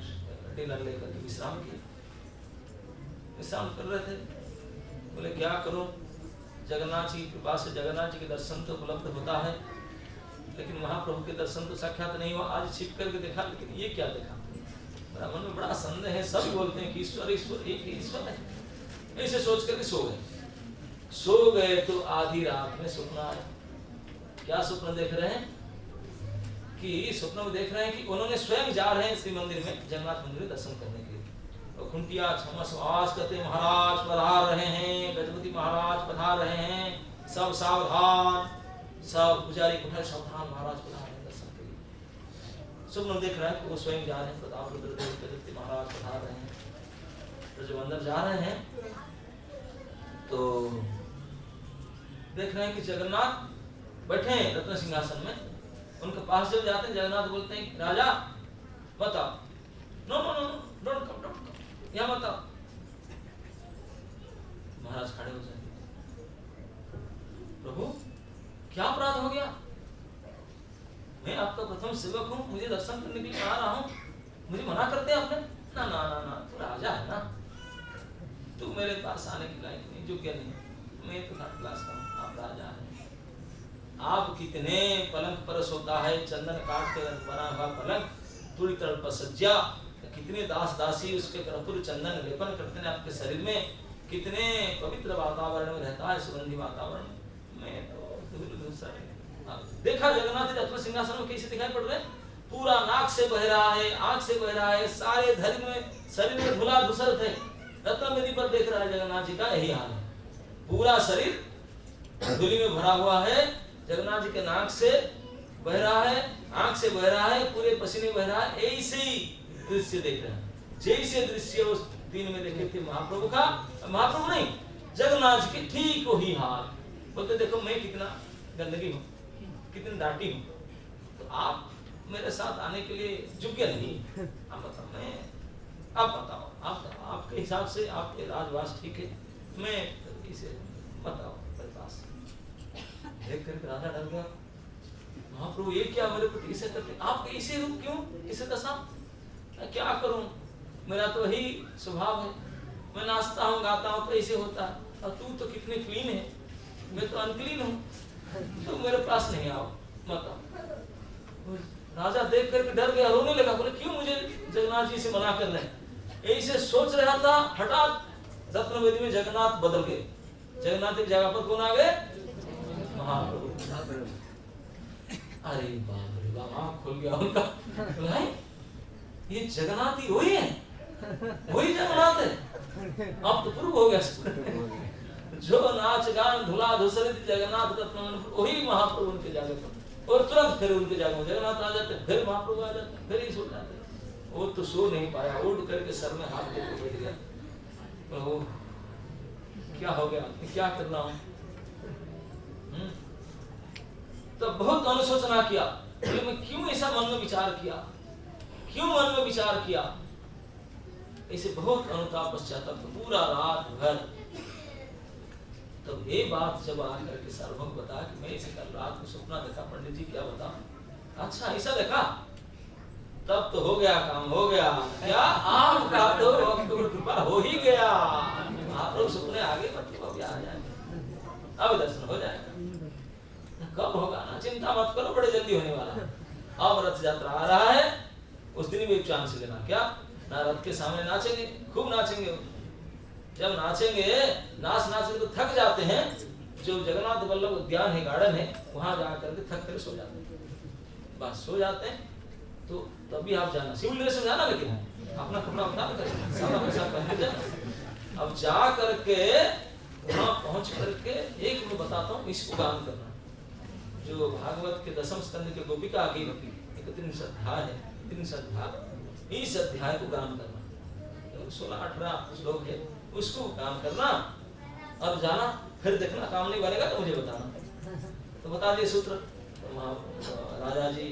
डिनर लेकर के विश्राम किया, विश्राम कर रहे थे, बोले क्या करो, जगन्नाथ जी के पास से जगन्नाथ जी के दर्शन तो उपलब्ध होता है, लेकिन महाप्रभु के दर्शन तो साक्षात नहीं हुआ, आज छिप करके देखा, लेकिन ये क्या देखा, मेरा मन में बड़ा संदेह है, सब बोलते हैं कि ईश्वर ईश्वर एक ईश्वर है, ऐसे सोच करके सो गए तो आधी रात में स्वप्न आया। क्या स्वप्न देख रहे हैं कि स्वप्न में देख रहे हैं कि उन्होंने स्वयं जा रहे हैं श्री मंदिर में, जगन्नाथ मंदिर में दर्शन करने के लिए, और खुंटिया आवाज करते महाराज पधार रहे हैं, गजपति महाराज पधार रहे हैं, सब सावधान, सब पुजारी उठे सावधान, महाराज पधार रहे हैं दर्शन के लिए। स्वप्न देख रहे हैं कि वो स्वयं जा रहे हैं, प्रताप रुद्रदेव गजपति महाराज पधार रहे हैं, तो जब अंदर जा रहे हैं तो देख रहे हैं कि जगन्नाथ बैठे हैं रत्न सिंहासन में, उनके पास जब जाते हैं जगन्नाथ बोलते हैं राजा मत आओ, no no no don't come, यहाँ मत आओ। महाराज खड़े हो जाते, प्रभु क्या अपराध हो गया, मैं आपका प्रथम सेवक हूँ, मुझे दर्शन करने के लिए आ रहा हूँ, मुझे मना करते हैं आपने? ना ना ना ना, तू राजा है ना, तू मेरे पास आने के लायक नहीं, योग्य नहीं, मैं तो थर्ड क्लास का हूँ, आप राजा हैं। आप कितने पलंग पर सोता है, चंदन काट के बना हुआ पलंग, तुड़ी तड़ सज्जा, कितने दास दासी उसके कर्पूर चंदन लेपन करते हैं आपके शरीर में, कितने पवित्र वातावरण में रहता है, सुगंधी वातावरण में, तो देखा जगन्नाथ रत्न सिंहासन में कैसे दिखाई पड़ रहे, पूरा नाक से बह रहा है, आंख से बह रहा है, सारे धरी में शरीर में धुला धुसल थे, रत्न वेदी पर देख रहा है जगन्नाथ जी का यही हाल है, पूरा शरीर धूलि में भरा हुआ है, जगन्नाथ जी के नाक से बह रहा है, आंख से बह रहा है, पूरे पसीने बह रहा है, ऐसे ही दृश्य देख रहे हैं, जैसे दृश्य उस दिन में देखे थे महाप्रभु का, महाप्रभु नहीं जगन्नाथ जी के ठीक वही हाल, बोलते देखो मैं कितना गंदगी हूँ, कितनी डांटी हूँ, तो आप मेरे साथ आने के लिए योग्य नहीं, आप बताओ, मैं आप बताओ, आपके हिसाब से आपके राजवास ठीक है, मैं इसे बताओ मेरे पास। देख करके राजा डर गया, महाप्रभु ये क्या मेरे प्रति ऐसे करते, आप ऐसे रूप क्यों, इसे दशा, मैं क्या करूं, मेरा तो वही स्वभाव है, मैं नाचता हूँ गाता हूँ तो ऐसे होता है, और तू तो कितने क्लीन है, मैं तो अनक्लीन हूँ, तो मेरे पास नहीं आओ, मत आओ। राजा देख करके डर गया, रोने लगा, बोले क्यों मुझे जगन्नाथ जी से मना कर रहे हैं, ऐसे सोच रहा था, हठात रत्न वेदी में जगन्नाथ बदल गए, जगन्नाथ की जगह पर कौन आ गए, महाप्रभु। अरे बाप रे बाप, आँख खुल गया उनका, भाई ये जगन्नाथ ही वही है, वही जगन्नाथ है, अब तो पूर्व हो गया, जो नाच गान धुला धुसरित जगन्नाथ रत्न वही महाप्रभु उनके जगह पर, और तुरंत फिर उनके जगह में जगन्नाथ आ जाते, फिर महाप्रभु आ जाते, फिर ही सो जाते, वो तो सो नहीं पाया, उठ करके सर में हाथ देकर बैठ गया, तो क्या हो गया, क्या करना हूं, तो बहुत अनुशोचना किया, मैं क्यों ऐसा मन में विचार किया, क्यों मन में विचार किया, ऐसे बहुत अनुताप पश्चाताप, पूरा रात भर। तब ये बात जब आकर के सार्वभौम बता कि मैं इसे कल रात को सपना देखा, पंडित जी क्या बता, अच्छा ऐसा देखा, तब तो हो गया काम, हो गया क्या, आपका तो कृपा हो ही गया। आप लोग सुपने आगे मतलब अभी आ जाएंगे, अब दर्शन हो जाएगा। कब होगा ना, चिंता मत करो, बड़े जल्दी होने वाला है। अब रथ यात्रा आ रहा है, उस दिन भी एक चांस लेना। क्या ना, रथ के सामने नाचेंगे, खूब नाचेंगे। जब नाचेंगे, नाच नाच तो थक जाते हैं। जो जगन्नाथ वल्लभ उद्यान है, गार्डन है, वहां जाकर के थक कर सो जाते हैं। बस सो जाते हैं तो तभी आप जाना, सिविल ड्रेस में जाना, लेकिन अपना कपड़ा उतार कर सादा पैसा पहन के जाना। अब जा करके वहां पहुंच करके एक मैं बताता हूँ, इसको गान करना। जो भागवत के 10वें स्कंद के गोपिका की 31 अध्याय है, 31 अध्याय, इस अध्याय को गान करना। 16-18 श्लोक है, उसको गान करना। अब जाना, फिर देखना काम नहीं बनेगा तो मुझे बताना। तो बता दिए सूत्र। तो राजा जी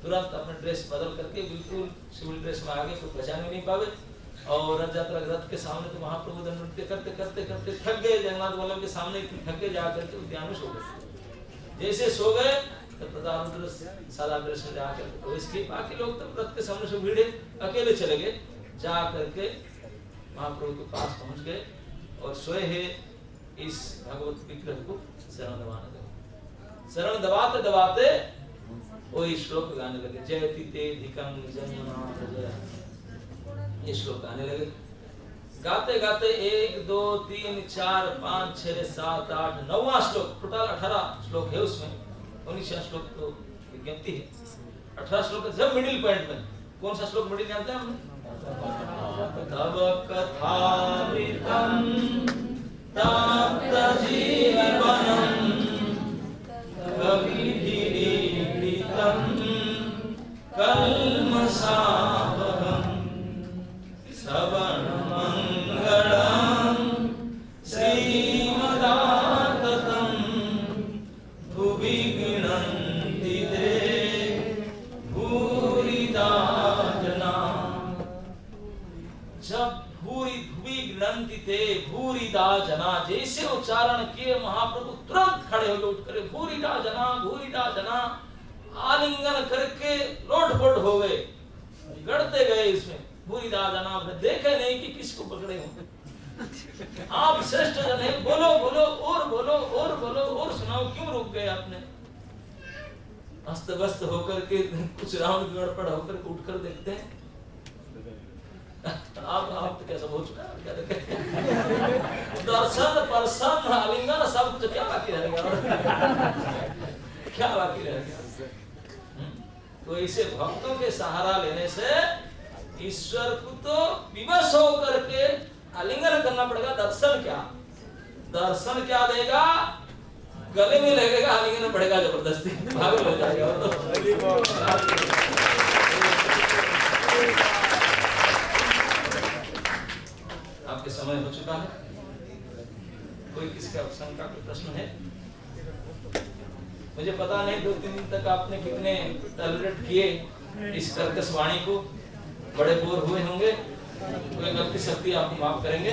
तुरंत अपने ड्रेस बदल करके बिल्कुल सिविल ड्रेस में आगे, कोई पहचान नहीं पावे। और रथ यात्रा रथ के सामने तो महाप्रभु नृत्य करते करते करते थक गए। जगन्नाथ वल्लभ के सामने थक गए, जाकर के उद्यान में सो गए। जैसे सो गए तो प्रताप सादा ड्रेस में जाकर तो इसके बाकी लोग तो रथ के सामने से भीड़े अकेले चले गए। जा करके महाप्रभु के पास पहुंच गए और सोए है इस भगवत विग्रह को शरण दबाने लगे। शरण दबाते दबाते वही श्लोक गाने लगे, जयति ते धिकं जन्मनाथ जय। ये श्लोक गाने लगे। गाते गाते 1 2 3 4 5 6 7 8 9वां श्लोक, टोटल 18 श्लोक है उसमें। 19वां श्लोक तो विज्ञप्ति है। 18 श्लोक जब मिडिल पॉइंट में कौन सा श्लोक मिडिल जानते हैं हम? तब कथामृतं तप्त जीवनं कल्मषापहं श्रवणमङ्गलं श्रीमदाततं भुवि गृह्णन्ति ते भूरिदा जना। जब भूरि गृह्णन्ति ते भूरिदा जना जैसे उच्चारण किए महाप्रभु तुरंत खड़े हो गए, उठ कर भूरिदा जना आलिंगन करके लोटपोट हो गए, गड़ते गए इसमें। भूरिदा जना, आपने देखे नहीं कि किसको पकड़े हो। आप श्रेष्ठ जन है, बोलो बोलो और बोलो और बोलो और सुनाओ, क्यों रुक गए आपने? अस्त व्यस्त होकर के कुछ राउंड गड़बड़ होकर उठ कर देखते हैं। आप तो कैसा हो चुका है, क्या देखे? दर्शन प्रसन्न आलिंगन सब कुछ, क्या बाकी रहेगा? क्या बाकी रहेगा? तो इसे भक्तों के सहारा लेने से ईश्वर को तो विवश होकर के आलिंगन करना पड़ेगा। दर्शन क्या देगा? गले में लगेगा, आलिंगन पड़ेगा जबरदस्ती, पागल हो जाएगा। आपके समय हो चुका है। कोई किसका शंका का प्रश्न है? मुझे पता नहीं 2-3 दिन तक आपने कितने टॉलरेट किए इस कर्कश वाणी को, बड़े बोर हुए होंगे। कोई गलती शक्ति आपको माफ करेंगे।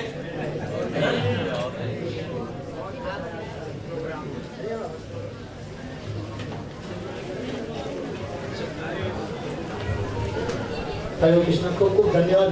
हरे कृष्ण को खूब धन्यवाद।